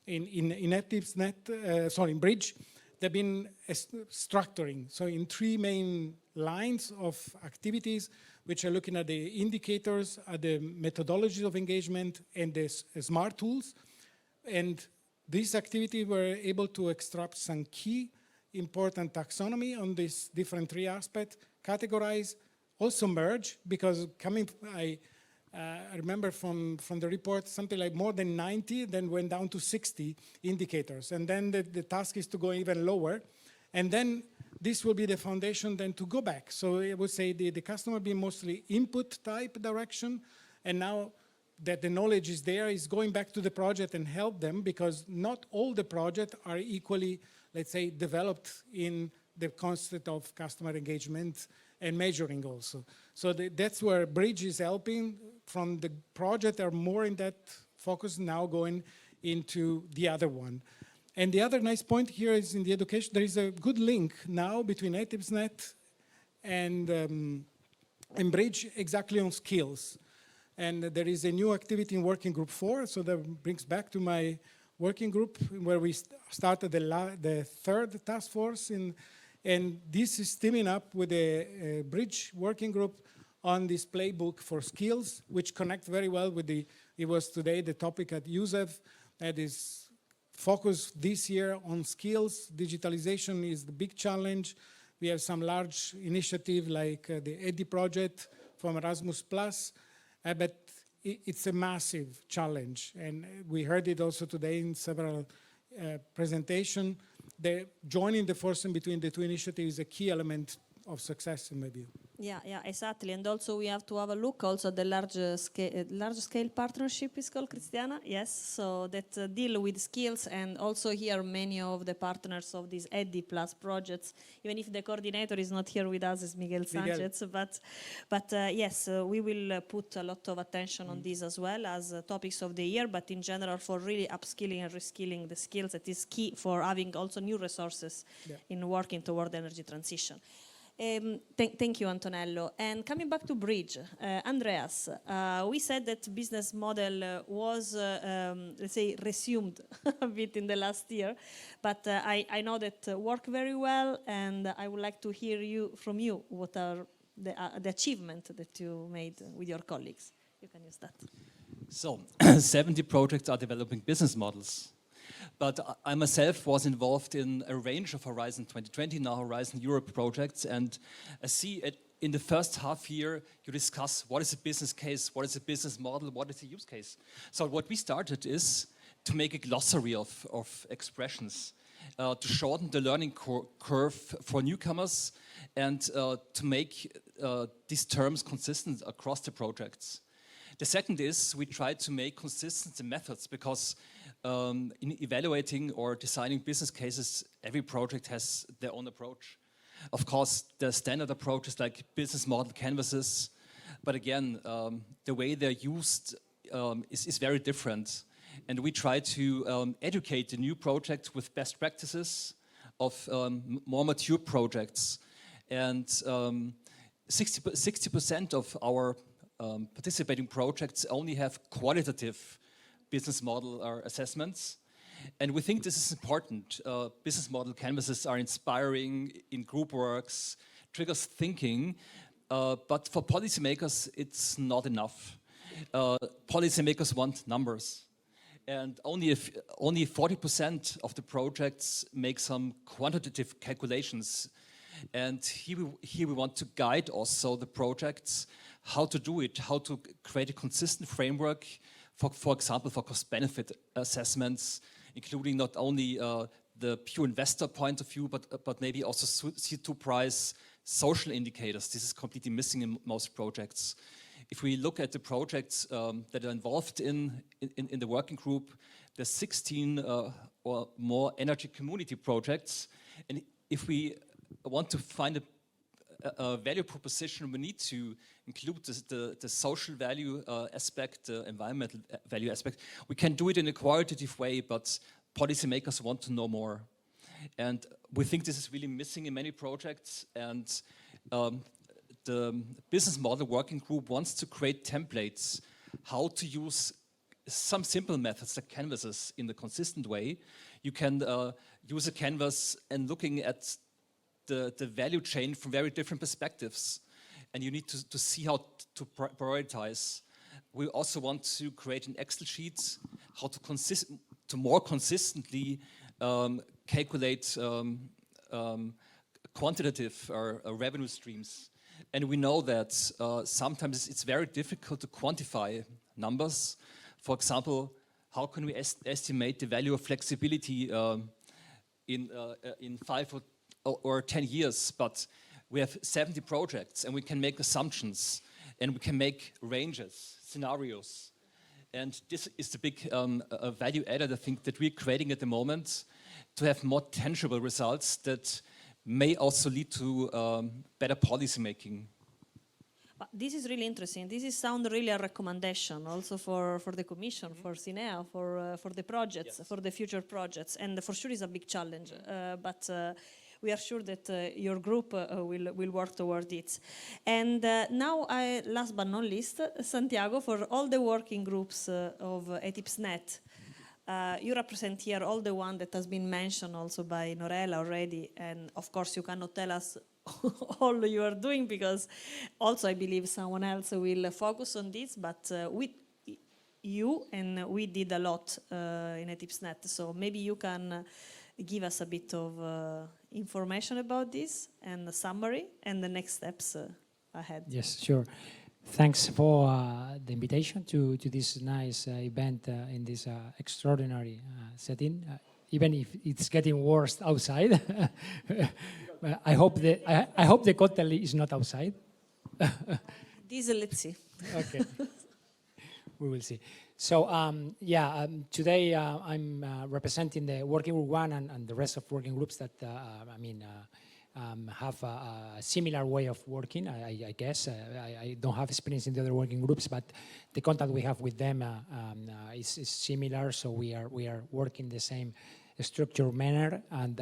in ETIP SNET, in BRIDGE, they've been structuring. So in three main lines of activities, which are looking at the indicators, at the methodologies of engagement, and the smart tools. And these activities were able to extract some key important taxonomy on these different three aspects, categorize, also merge, because I remember from the report, something like more than 90, then went down to 60 indicators. And then the task is to go even lower. And then this will be the foundation then to go back. So I would say the customer being mostly input type direction. And now that the knowledge is there, is going back to the project and help them, because not all the projects are equally, let's say, developed in the concept of customer engagement and measuring also. So that's where BRIDGE is helping. From the project are more in that focus now going into the other one. And the other nice point here is in the education, there is a good link now between ETIP SNET and BRIDGE exactly on skills. And there is a new activity in working group 4, so that brings back to my working group where we started the third task force and this is teaming up with a BRIDGE working group on this playbook for skills, which connect very well with it was today the topic at EUSEW, that is focus this year on skills. Digitalization is the big challenge. We have some large initiative like the ETIP project from Erasmus+, but it's a massive challenge. And we heard it also today in several presentations. Joining the force between the two initiatives is a key element of success in my view. Yeah, exactly. And also we have to have a look also at the large scale partnership is called, Cristiana? Yes, so that deal with skills, and also here many of the partners of these EDI Plus projects, even if the coordinator is not here with us, is Miguel Sanchez, but yes, we will put a lot of attention on this as well as topics of the year, but in general for really upskilling and reskilling the skills that is key for having also new resources in working toward energy transition. Thank you, Antonello. And coming back to Bridge, Andreas, we said that business model was, let's say, resumed a bit in the last year, but I know that worked very well, and I would like to hear from you what are the achievements that you made with your colleagues. You can use that. So, 70 projects are developing business models. But I myself was involved in a range of Horizon 2020, now Horizon Europe projects, and I see in the first half year you discuss what is a business case, what is a business model, what is a use case. So what we started is to make a glossary of expressions, to shorten the learning curve for newcomers, and to make these terms consistent across the projects. The second is we tried to make consistent the methods, because in evaluating or designing business cases, every project has their own approach. Of course, the standard approaches like business model canvases, but again, the way they're used is very different. And we try to educate the new project with best practices of more mature projects. And 60% of our participating projects only have qualitative business model assessments. And we think this is important. Business model canvases are inspiring in group works, triggers thinking, but for policymakers, it's not enough. Policymakers want numbers. And only 40% of the projects make some quantitative calculations. And here we want to guide also the projects how to do it, how to create a consistent framework, for example, for cost-benefit assessments, including not only the pure investor point of view, but maybe also CO2 price, social indicators. This is completely missing in most projects. If we look at the projects that are involved in the working group, there's 16 or more energy community projects. And if we want to find a value proposition, we need to include the social value aspect, the environmental value aspect. We can do it in a qualitative way, but policymakers want to know more. And we think this is really missing in many projects. And the business model working group wants to create templates, how to use some simple methods like canvases in a consistent way. You can use a canvas and looking at the value chain from very different perspectives. And you need to see how to prioritize. We also want to create an Excel sheet, how to more consistently calculate quantitative or revenue streams. And we know that sometimes it's very difficult to quantify numbers. For example, how can we estimate the value of flexibility in 5 or 10 years? But we have 70 projects, and we can make assumptions, and we can make ranges, scenarios. And this is the big value added, I think, that we're creating at the moment, to have more tangible results that may also lead to better policy making. This is really interesting. This sounds really a recommendation also for the Commission, for CINEA, for the projects, for the future projects. And for sure it's a big challenge, but we are sure that your group will work toward it. And now, last but not least, Santiago, for all the working groups of ETIP SNET, you represent here all the one that has been mentioned also by Norella already, and of course you cannot tell us all you are doing, because also I believe someone else will focus on this, but you, and we did a lot in ETIP SNET. So maybe you can give us a bit of information about this and a summary and the next steps ahead. Yes, sure. Thanks for the invitation to this nice event in this extraordinary setting. Even if it's getting worse outside, I hope the cocktail is not outside. This, let's see. Okay, we will see. So today I'm representing the working group 1 and the rest of working groups that have a similar way of working. I guess I don't have experience in the other working groups, but the contact we have with them is similar. So we are working the same structured manner, and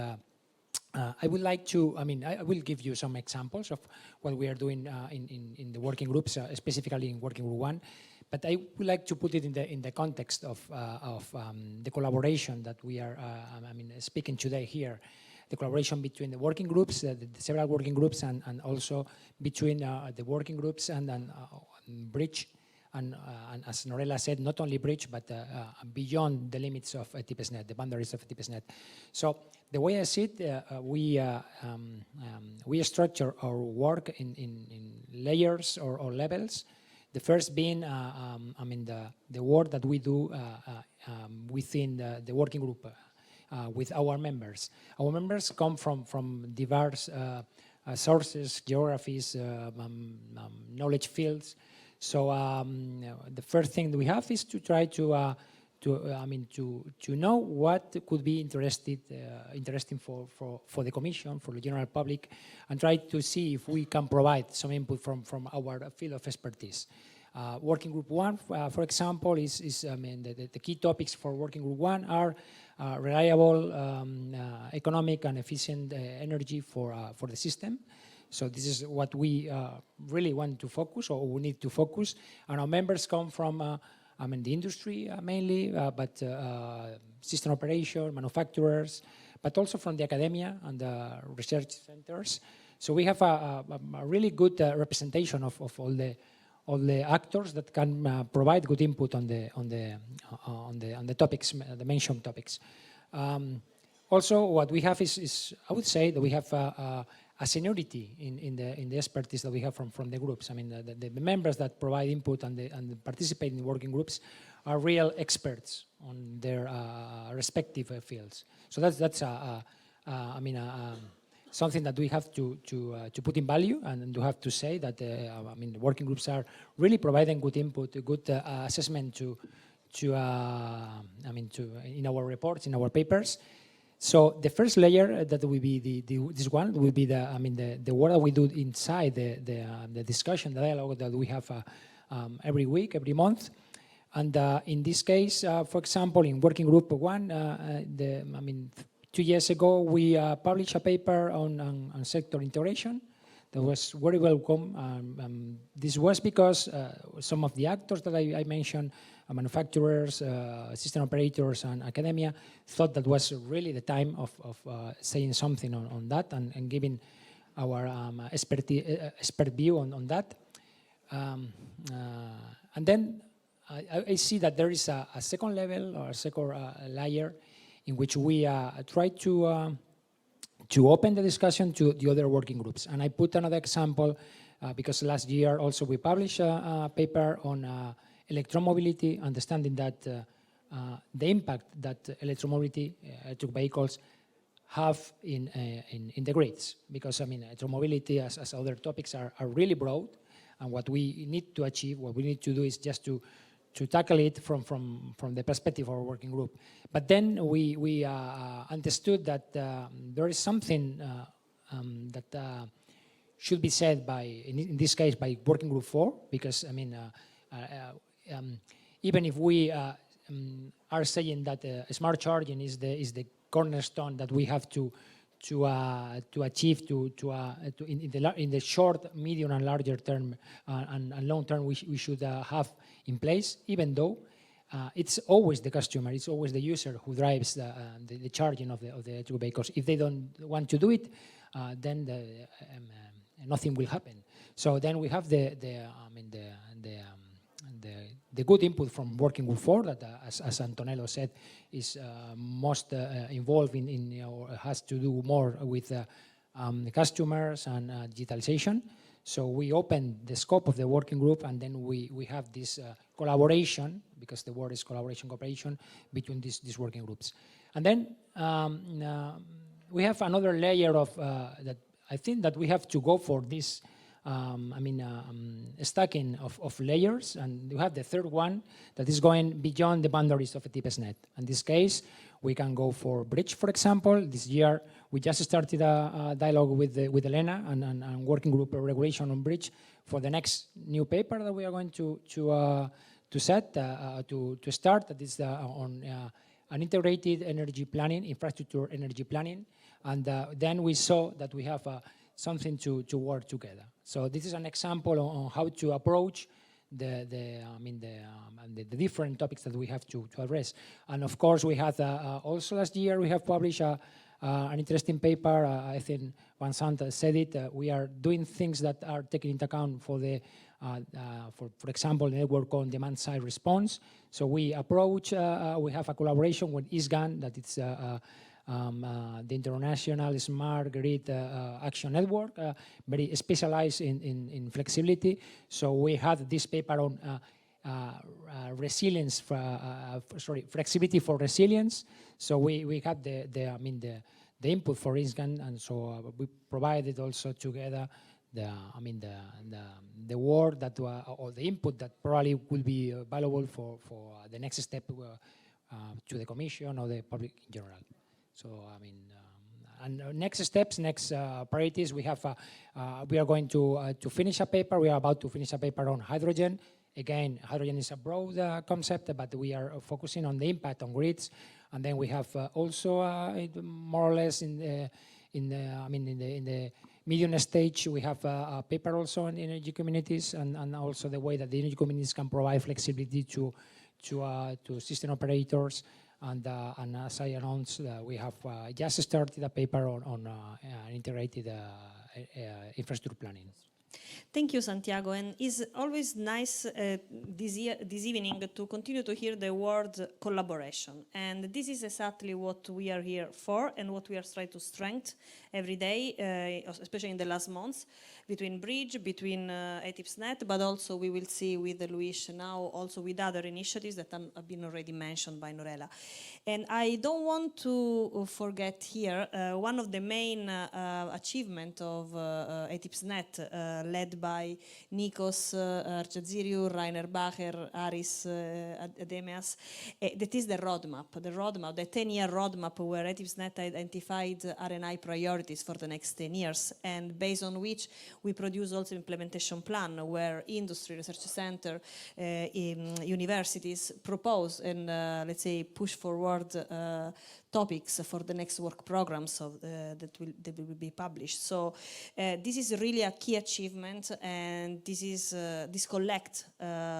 I would like to. I will give you some examples of what we are doing in the working groups, specifically in working group 1. But I would like to put it in the context of the collaboration that we are speaking today here. The collaboration between the working groups, the several working groups, and also between the working groups and BRIDGE, and as Norella said, not only BRIDGE, but beyond the limits of ETIP SNET, the boundaries of ETIP SNET. So the way I see it, we structure our work in layers or levels. The first being, the work that we do within the working group with our members. Our members come from diverse sources, geographies, knowledge fields. So the first thing that we have is to try to know what could be interesting for the Commission, for the general public, and try to see if we can provide some input from our field of expertise. Working Group 1, for example, the key topics for Working Group 1 are reliable, economic and efficient energy for the system. So this is what we really want to focus, or we need to focus. And our members come from the industry mainly, but system operation, manufacturers, but also from the academia and the research centers. So we have a really good representation of all the actors that can provide good input on the topics, the mentioned topics. Also, what we have is I would say that we have a seniority in the expertise that we have from the groups. The members that provide input and participate in the working groups are real experts on their respective fields. So that's something that we have to put in value, and to have to say that the working groups are really providing good input, good assessment in our reports, in our papers. So the first layer that will be this one will be the work that we do inside the discussion, the dialogue that we have every week, every month. And in this case, for example, in Working Group 1, 2 years ago, we published a paper on sector integration that was very welcome. This was because some of the actors that I mentioned, manufacturers, system operators, and academia, thought that was really the time of saying something on that and giving our expert view on that. And then I see that there is a second level or a second layer in which we try to open the discussion to the other working groups. And I put another example because last year also we published a paper on electromobility, understanding that the impact that electromobility, electric vehicles, have in the grids. Because electromobility, as other topics, are really broad, and what we need to achieve, what we need to do is just to tackle it from the perspective of our working group. But then we understood that there is something that should be said in this case, by Working Group 4, because even if we are saying that smart charging is the cornerstone that we have to achieve in the short, medium, and larger term and long term, we should have in place, even though it's always the customer, it's always the user who drives the charging of the electric vehicles. If they don't want to do it, then the good input from Working Group 4 that, as Antonello said, is most involved in or has to do more with the customers and digitalization. So we opened the scope of the working group, and then we have this collaboration, because the word is collaboration, cooperation, between these working groups. And then we have another layer of that I think that we have to go for this stacking of layers, and we have the third one that is going beyond the boundaries of ETIP SNET. In this case, we can go for bridge, for example. This year, we just started a dialogue with Elena and working group regulation on bridge for the next new paper that we are going to start. That is on an integrated energy planning, infrastructure energy planning, and then we saw that we have something to work together. So this is an example on how to approach the different topics that we have to address. And of course, we had also last year we have published an interesting paper. I think Vincent said it. We are doing things that are taken into account for the for example, network on demand side response. So we approach. We have a collaboration with ISGAN, that it's the International Smart Grid Action Network, very specialized in flexibility. So we had this paper on resilience, flexibility for resilience. So we had the input for ISGAN, and so we provided also together the work that or the input that probably will be valuable for the next step to the Commission or the public in general. So and next steps, next priorities, we have we are going to finish a paper. We are about to finish a paper on hydrogen. Again, hydrogen is a broad concept, but we are focusing on the impact on grids. And then we have also more or less in the medium stage, we have a paper also on energy communities, and also the way that the energy communities can provide flexibility to system operators. And as I announced, we have just started a paper on integrated infrastructure planning. Thank you, Santiago. And it's always nice this evening to continue to hear the word collaboration. And this is exactly what we are here for and what we are trying to strengthen every day, especially in the last months, between Bridge, between ETIP SNET, but also we will see with Luis now, also with other initiatives that have been already mentioned by Norella. And I don't want to forget here one of the main achievements of ETIP SNET, led by Nikos Archaziriou, Rainer Bacher, Aris Ademias, that is the roadmap, the 10-year roadmap where ETIP SNET identified R&I priorities for the next 10 years, and based on which we produce also implementation plan where industry, research center, universities propose and let's say push forward topics for the next work programs that will be published. So this is really a key achievement, and this collects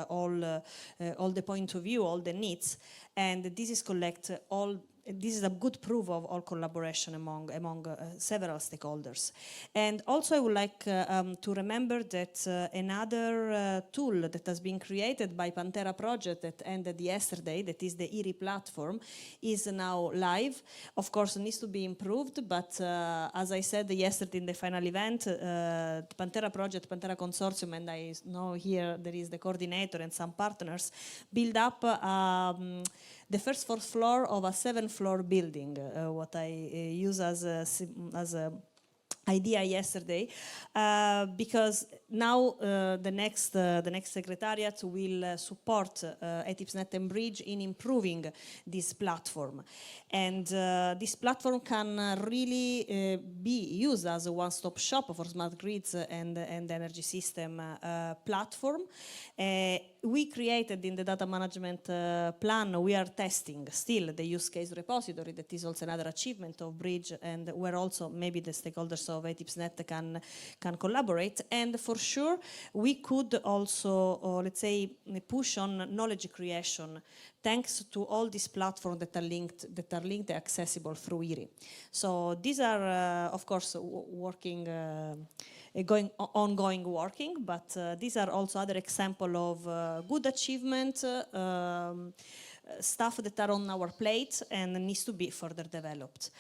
all the point of view, all the needs, and this is a good proof of all collaboration among several stakeholders. And also I would like to remember that another tool that has been created by Pantera project that ended yesterday, that is the ERI platform, is now live. Of course, it needs to be improved, but as I said yesterday in the final event, Pantera project, Pantera consortium, and I know here there is the coordinator and some partners, build up the first 4th floor of a 7th-floor building, what I use as a idea yesterday, because now the next secretariat will support ETIP SNET and BRIDGE in improving this platform. And this platform can really be used as a one-stop shop for smart grids and energy system platform. We created in the data management plan, we are testing still the use case repository, that is also another achievement of Bridge, and where also maybe the stakeholders of ETIP SNET can collaborate. And for sure, we could also, let's say, push on knowledge creation, thanks to all these platforms that are linked and accessible through ERI. So these are, of course, ongoing working, but these are also other examples of good achievement, stuff that are on our plate and needs to be further developed.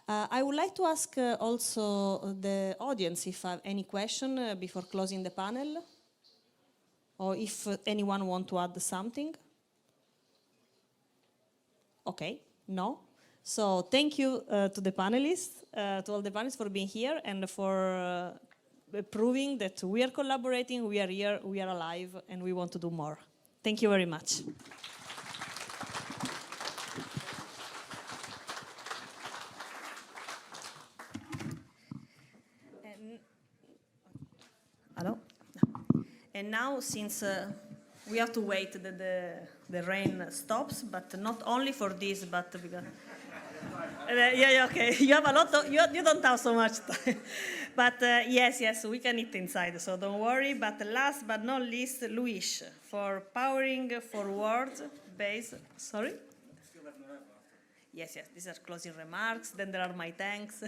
I would like to ask also the audience if I have any question before closing the panel, or if anyone want to add something. Okay, no? So thank you to the panelists, to all the panelists for being here and for proving that we are collaborating, we are here, we are alive, and we want to do more. Thank you very much. Hello? And now, since we have to wait that the rain stops, but not only for this, but because... yeah, okay. You have a lot of, you don't have so much time. But yes, we can eat inside, so don't worry. But last but not least, Luis, for powering forward base. Sorry? Yes, these are closing remarks. Then there are my thanks.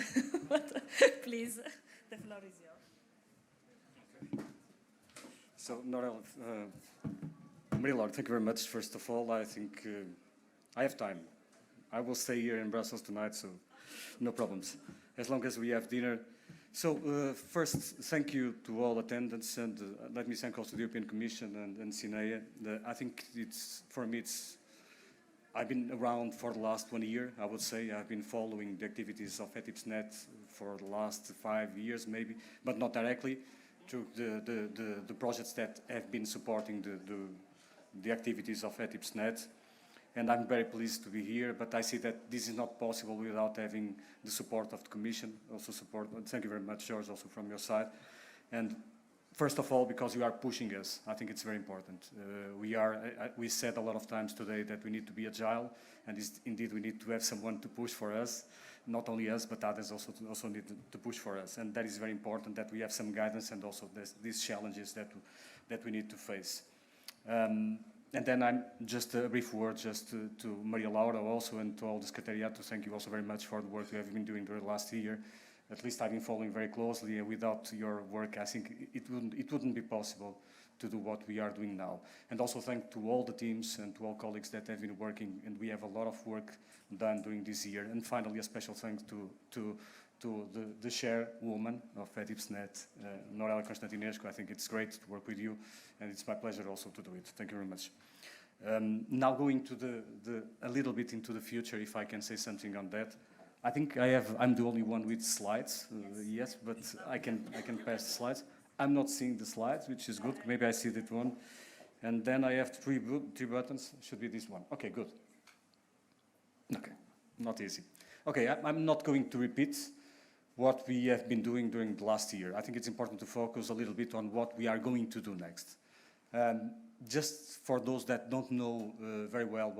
But please, the floor is yours. So, Norel, Maria-Laura, thank you very much. First of all, I think I have time. I will stay here in Brussels tonight, so no problems, as long as we have dinner. So, first, thank you to all attendants, and let me thank also the European Commission and SINEA. I think for me, I've been around for the last 1 year, I would say. I've been following the activities of ETIP SNET for the last 5 years, maybe, but not directly, through the projects that have been supporting the activities of ETIP SNET. And I'm very pleased to be here, but I see that this is not possible without having the support of the Commission, also support. Thank you very much, George, also from your side. And first of all, because you are pushing us, I think it's very important. We said a lot of times today that we need to be agile, and indeed we need to have someone to push for us, not only us, but others also need to push for us. And that is very important, that we have some guidance and also these challenges that we need to face. And then I'm just a brief word just to Maria-Laura also, and to all the Secretariat, to thank you also very much for the work you have been doing during the last year. At least I've been following very closely, and without your work, I think it wouldn't be possible to do what we are doing now. And also thank to all the teams and to all colleagues that have been working, and we have a lot of work done during this year. And finally, a special thanks to the chairwoman of ETIP SNET, Norel Constantinescu. I think it's great to work with you, and it's my pleasure also to do it. Thank you very much. Now going to a little bit into the future, if I can say something on that. I think I'm the only one with slides, yes, but I can pass the slides. I'm not seeing the slides, which is good. Maybe I see that one. And then I have three buttons. Should be this one. Okay, good. Okay, not easy. Okay, I'm not going to repeat what we have been doing during the last year. I think it's important to focus a little bit on what we are going to do next. Just for those that don't know very well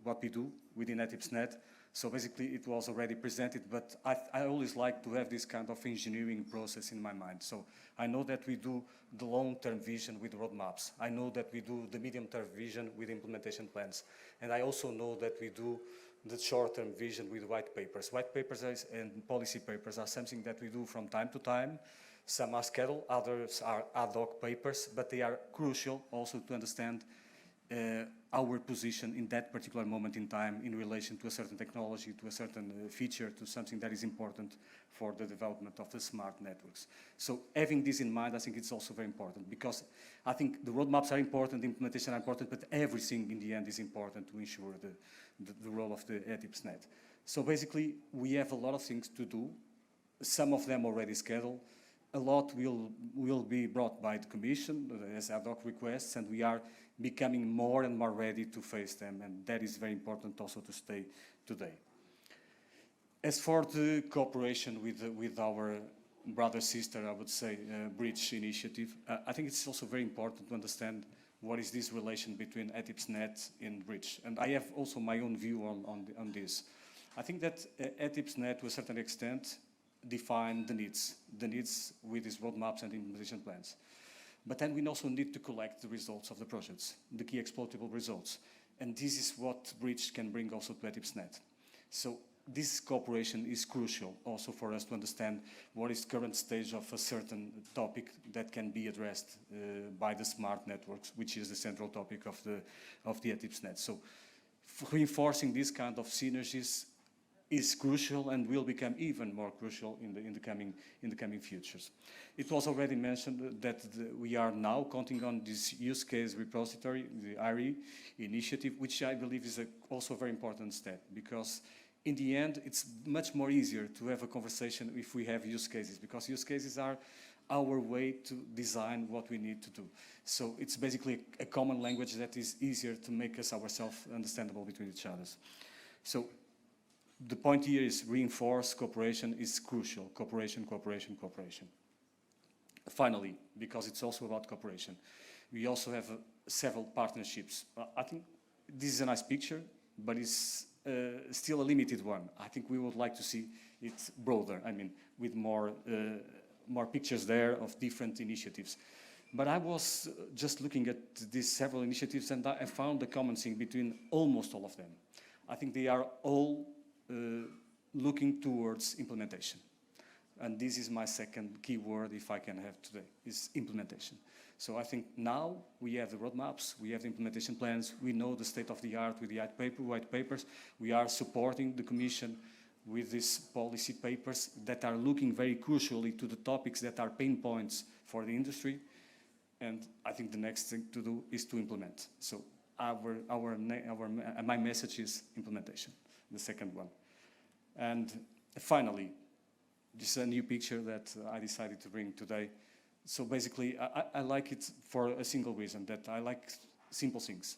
what we do within ETIP SNET, so basically it was already presented, but I always like to have this kind of engineering process in my mind. So I know that we do the long-term vision with roadmaps. I know that we do the medium-term vision with implementation plans. And I also know that we do the short-term vision with white papers. White papers and policy papers are something that we do from time to time. Some are scheduled, others are ad hoc papers, but they are crucial also to understand our position in that particular moment in time in relation to a certain technology, to a certain feature, to something that is important for the development of the smart networks. So having this in mind, I think it's also very important, because I think the roadmaps are important, the implementation are important, but everything in the end is important to ensure the role of the ETIP SNET. So basically, we have a lot of things to do, some of them already scheduled. A lot will be brought by the Commission as ad hoc requests, and we are becoming more and more ready to face them, and that is very important also to stay today. As for the cooperation with our brother-sister, I would say, BRIDGE initiative, I think it's also very important to understand what is this relation between ETIP SNET and BRIDGE. And I have also my own view on this. I think that ETIP SNET, to a certain extent, define the needs with these roadmaps and implementation plans. But then we also need to collect the results of the projects, the key exploitable results. And this is what BRIDGE can bring also to ETIP SNET. So this cooperation is crucial also for us to understand what is the current stage of a certain topic that can be addressed by the smart networks, which is the central topic of the ETIP SNET. So reinforcing this kind of synergies is crucial and will become even more crucial in the coming futures. It was already mentioned that we are now counting on this use case repository, the IRE initiative, which I believe is also a very important step, because in the end, it's much more easier to have a conversation if we have use cases, because use cases are our way to design what we need to do. So it's basically a common language that is easier to make us ourselves understandable between each other. So the point here is reinforce cooperation is crucial. Cooperation, cooperation, cooperation. Finally, because it's also about cooperation, we also have several partnerships. I think this is a nice picture, but it's still a limited one. I think we would like to see it broader, I mean, with more pictures there of different initiatives. But I was just looking at these several initiatives and I found the common thing between almost all of them. I think they are all looking towards implementation. And this is my second key word, if I can have today, is implementation. So I think now we have the roadmaps, we have the implementation plans, we know the state of the art with the white papers, we are supporting the Commission with these policy papers that are looking very crucially to the topics that are pain points for the industry. And I think the next thing to do is to implement. So my message is implementation, the second one. And finally, this is a new picture that I decided to bring today. So basically, I like it for a single reason, that I like simple things.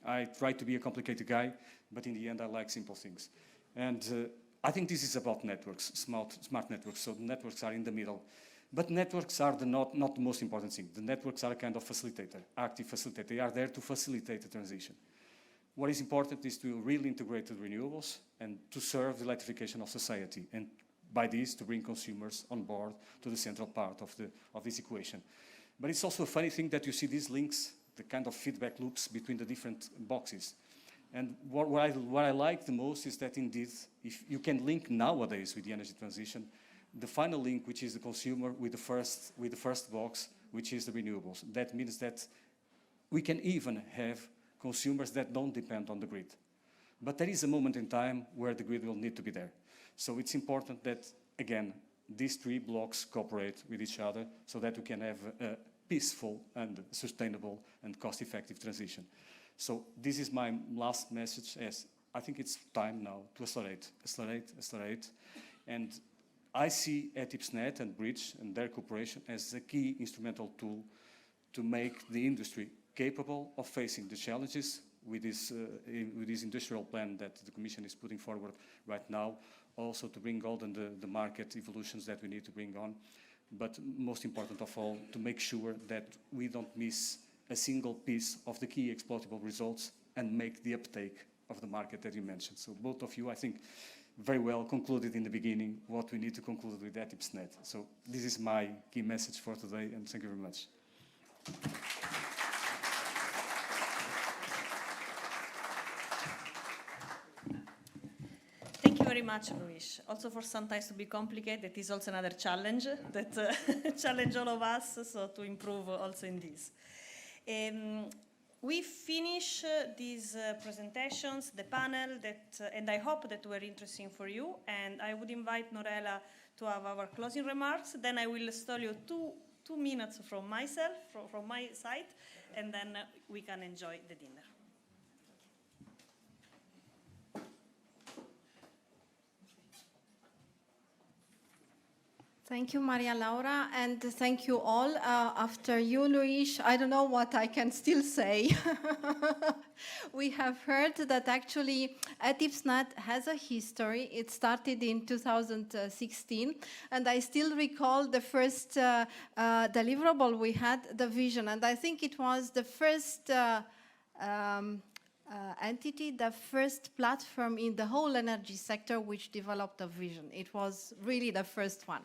I try to be a complicated guy, but in the end, I like simple things. And I think this is about networks, smart networks, so the networks are in the middle. But networks are not the most important thing. The networks are a kind of facilitator, active facilitator. They are there to facilitate the transition. What is important is to really integrate the renewables and to serve the electrification of society, and by this to bring consumers on board to the central part of this equation. But it's also a funny thing that you see these links, the kind of feedback loops between the different boxes. And what I like the most is that indeed, if you can link nowadays with the energy transition, the final link, which is the consumer, with the first box, which is the renewables. That means that we can even have consumers that don't depend on the grid. But there is a moment in time where the grid will need to be there. So it's important that, again, these three blocks cooperate with each other so that we can have a peaceful and sustainable and cost-effective transition. So this is my last message, as I think it's time now to accelerate. And I see ETIP SNET and BRIDGE and their cooperation as a key instrumental tool to make the industry capable of facing the challenges with this industrial plan that the Commission is putting forward right now, also to bring on the market evolutions that we need to bring on, but most important of all, to make sure that we don't miss a single piece of the key exploitable results and make the uptake of the market that you mentioned. So both of you, I think, very well concluded in the beginning what we need to conclude with ETIP SNET. So this is my key message for today, and thank you very much. Thank you very much, Luis. Also for sometimes to be complicated, it is also another challenge that challenge all of us, so to improve also in this. We finish these presentations, the panel, and I hope that were interesting for you. And I would invite Norella to have our closing remarks. Then I will stall you two minutes from myself, from my side, and then we can enjoy the dinner. Thank you, Maria Laura, and thank you all. After you, Luis, I don't know what I can still say. We have heard that actually ETIP SNET has a history. It started in 2016, and I still recall the first deliverable we had, the vision, and I think it was the first entity, the first platform in the whole energy sector which developed a vision. It was really the first one.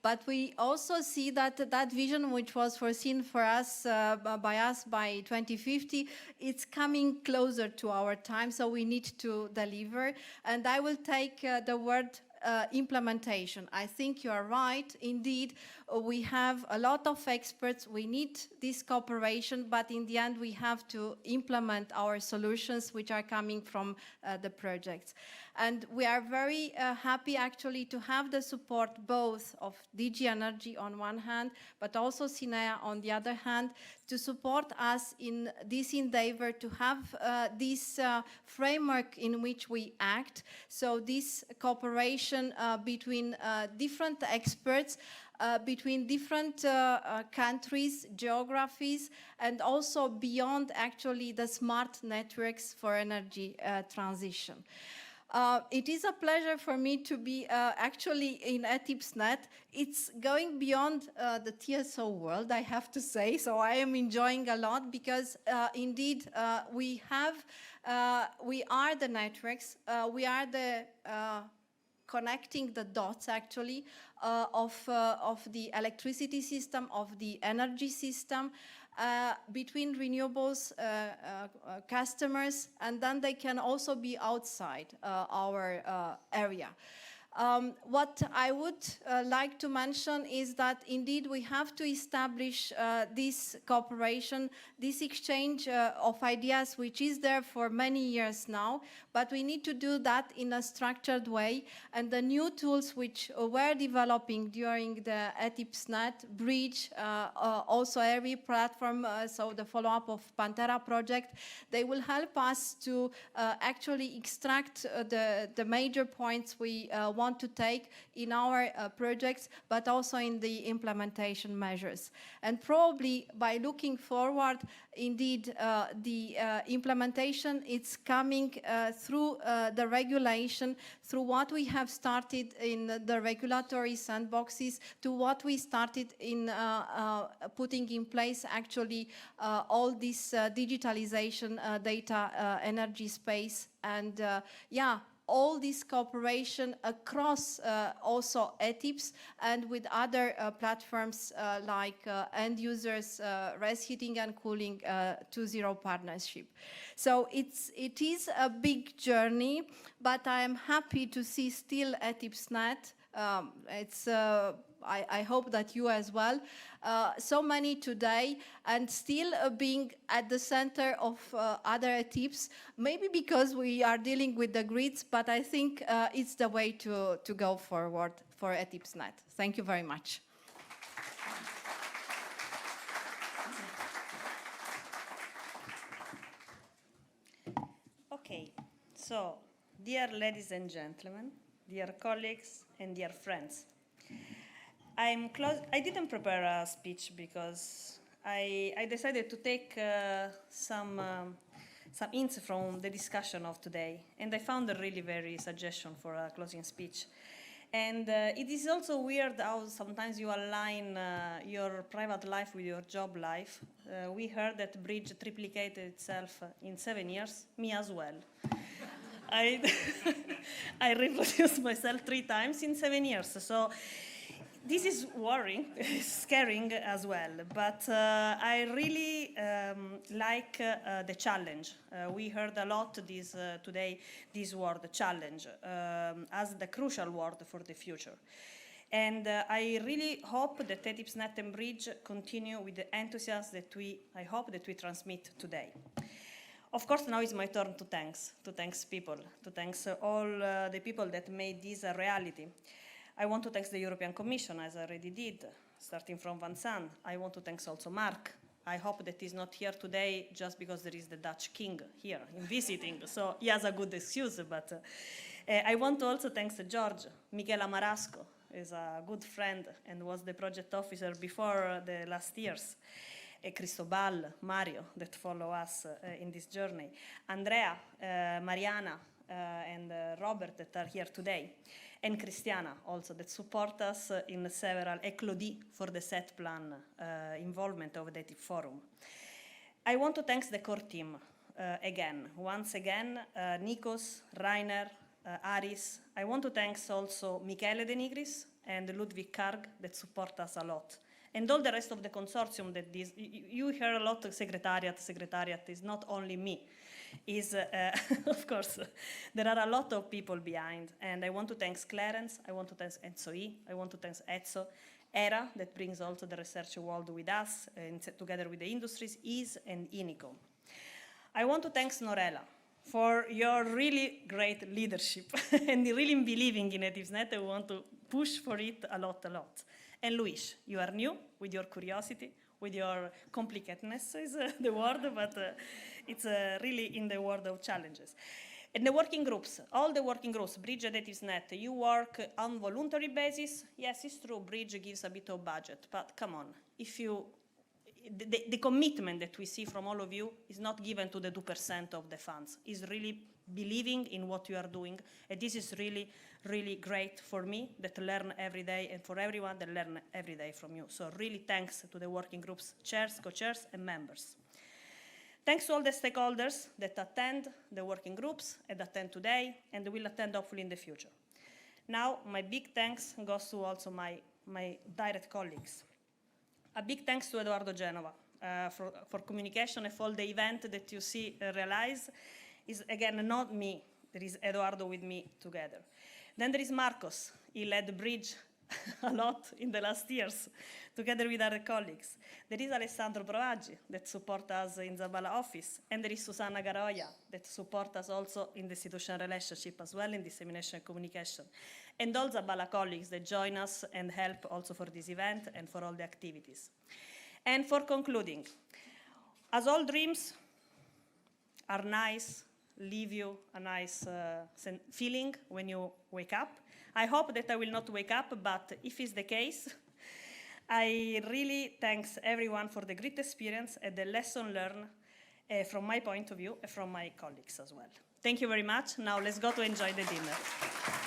But we also see that that vision, which was foreseen for us by 2050, it's coming closer to our time, so we need to deliver. And I will take the word implementation. I think you are right. Indeed, we have a lot of experts. We need this cooperation, but in the end, we have to implement our solutions which are coming from the projects. And we are very happy actually to have the support both of DG Energy on one hand, but also SINEA on the other hand, to support us in this endeavor to have this framework in which we act. So this cooperation between different experts, between different countries, geographies, and also beyond actually the smart networks for energy transition. It is a pleasure for me to be actually in ETIP SNET. It's going beyond the TSO world, I have to say, so I am enjoying a lot because indeed we are the networks, we are the connecting the dots actually of the electricity system, of the energy system, between renewables customers, and then they can also be outside our area. What I would like to mention is that indeed we have to establish this cooperation, this exchange of ideas, which is there for many years now, but we need to do that in a structured way. And the new tools which we're developing during the ETIP SNET, BRIDGE, also every platform, so the follow-up of Pantera project, they will help us to actually extract the major points we want to take in our projects, but also in the implementation measures. And probably by looking forward, indeed, the implementation, it's coming through the regulation, through what we have started in the regulatory sandboxes, to what we started in putting in place actually all this digitalization data energy space. And yeah, all this cooperation across also ETIPs and with other platforms like end users, RES heating and cooling 2.0 partnership. So it is a big journey, but I am happy to see still ETIP SNET. I hope that you as well, so many today, and still being at the center of other ETIPs, maybe because we are dealing with the grids, but I think it's the way to go forward for ETIP SNET. Thank you very much. Okay, so dear ladies and gentlemen, dear colleagues and dear friends, I didn't prepare a speech because I decided to take some hints from the discussion of today, and I found a really very suggestion for a closing speech. And it is also weird how sometimes you align your private life with your job life. We heard that Bridge triplicated itself in 7 years, me as well. I reproduced myself 3 times in 7 years, so this is worrying, scaring as well, but I really like the challenge. We heard a lot today this word, challenge, as the crucial word for the future. And I really hope that ETIP SNET and BRIDGE continue with the enthusiasm that I hope that we transmit today. Of course, now it's my turn to thank people, to thank all the people that made this a reality. I want to thank the European Commission, as I already did, starting from Vincent. I want to thank also Mark. I hope that he's not here today just because there is the Dutch king here in visiting, so he has a good excuse. But I want to also thank George. Michela Marasco is a good friend and was the project officer before the last years. Cristobal, Mario, that follow us in this journey. Andrea, Mariana, and Robert that are here today. And Christiana also that support us in several, and Claudie for the set plan involvement of the ETIP Forum. I want to thank the core team. again. Once again, Nikos, Rainer, Aris. I want to thank also Michele De Nigris and Ludwig Karg that support us a lot. And all the rest of the consortium that this, you hear a lot of secretariat is not only me. Is of course, there are a lot of people behind. And I want to thank Clarence, I want to thank ENSOE, I want to thank ETSO, ERA, that brings also the research world with us, and together with the industries, IS and INICO. I want to thank Snorella for your really great leadership and really believing in ETIP SNET. I want to push for it a lot. And Luis, you are new with your curiosity, with your complicatedness is the word, but it's really in the world of challenges. And the working groups, all the working groups, BRIDGE and ETIP SNET, you work on voluntary basis. Yes, it's true, BRIDGE gives a bit of budget, but come on, if you, the commitment that we see from all of you is not given to the 2% of the funds. It's really believing in what you are doing, and this is really, really great for me that learn every day, and for everyone that learn every day from you. So really thanks to the working groups, chairs, co-chairs, and members. Thanks to all the stakeholders that attend the working groups and attend today, and will attend hopefully in the future. Now, my big thanks goes to also my direct colleagues. A big thanks to Eduardo Genova for communication and for all the event that you see realize. Is again not me, there is Eduardo with me together. Then there is Marcos, he led BRIDGE a lot in the last years, together with other colleagues. There is Alessandro Brovaggi that support us in Zabala office, and there is Susanna Garoia that support us also in the institutional relationship as well, in dissemination and communication. And all Zabala colleagues that join us and help also for this event and for all the activities. And for concluding, as all dreams are nice, leave you a nice feeling when you wake up. I hope that I will not wake up, but if it's the case, I really thanks everyone for the great experience and the lesson learned from my point of view and from my colleagues as well. Thank you very much. Now let's go to enjoy the dinner.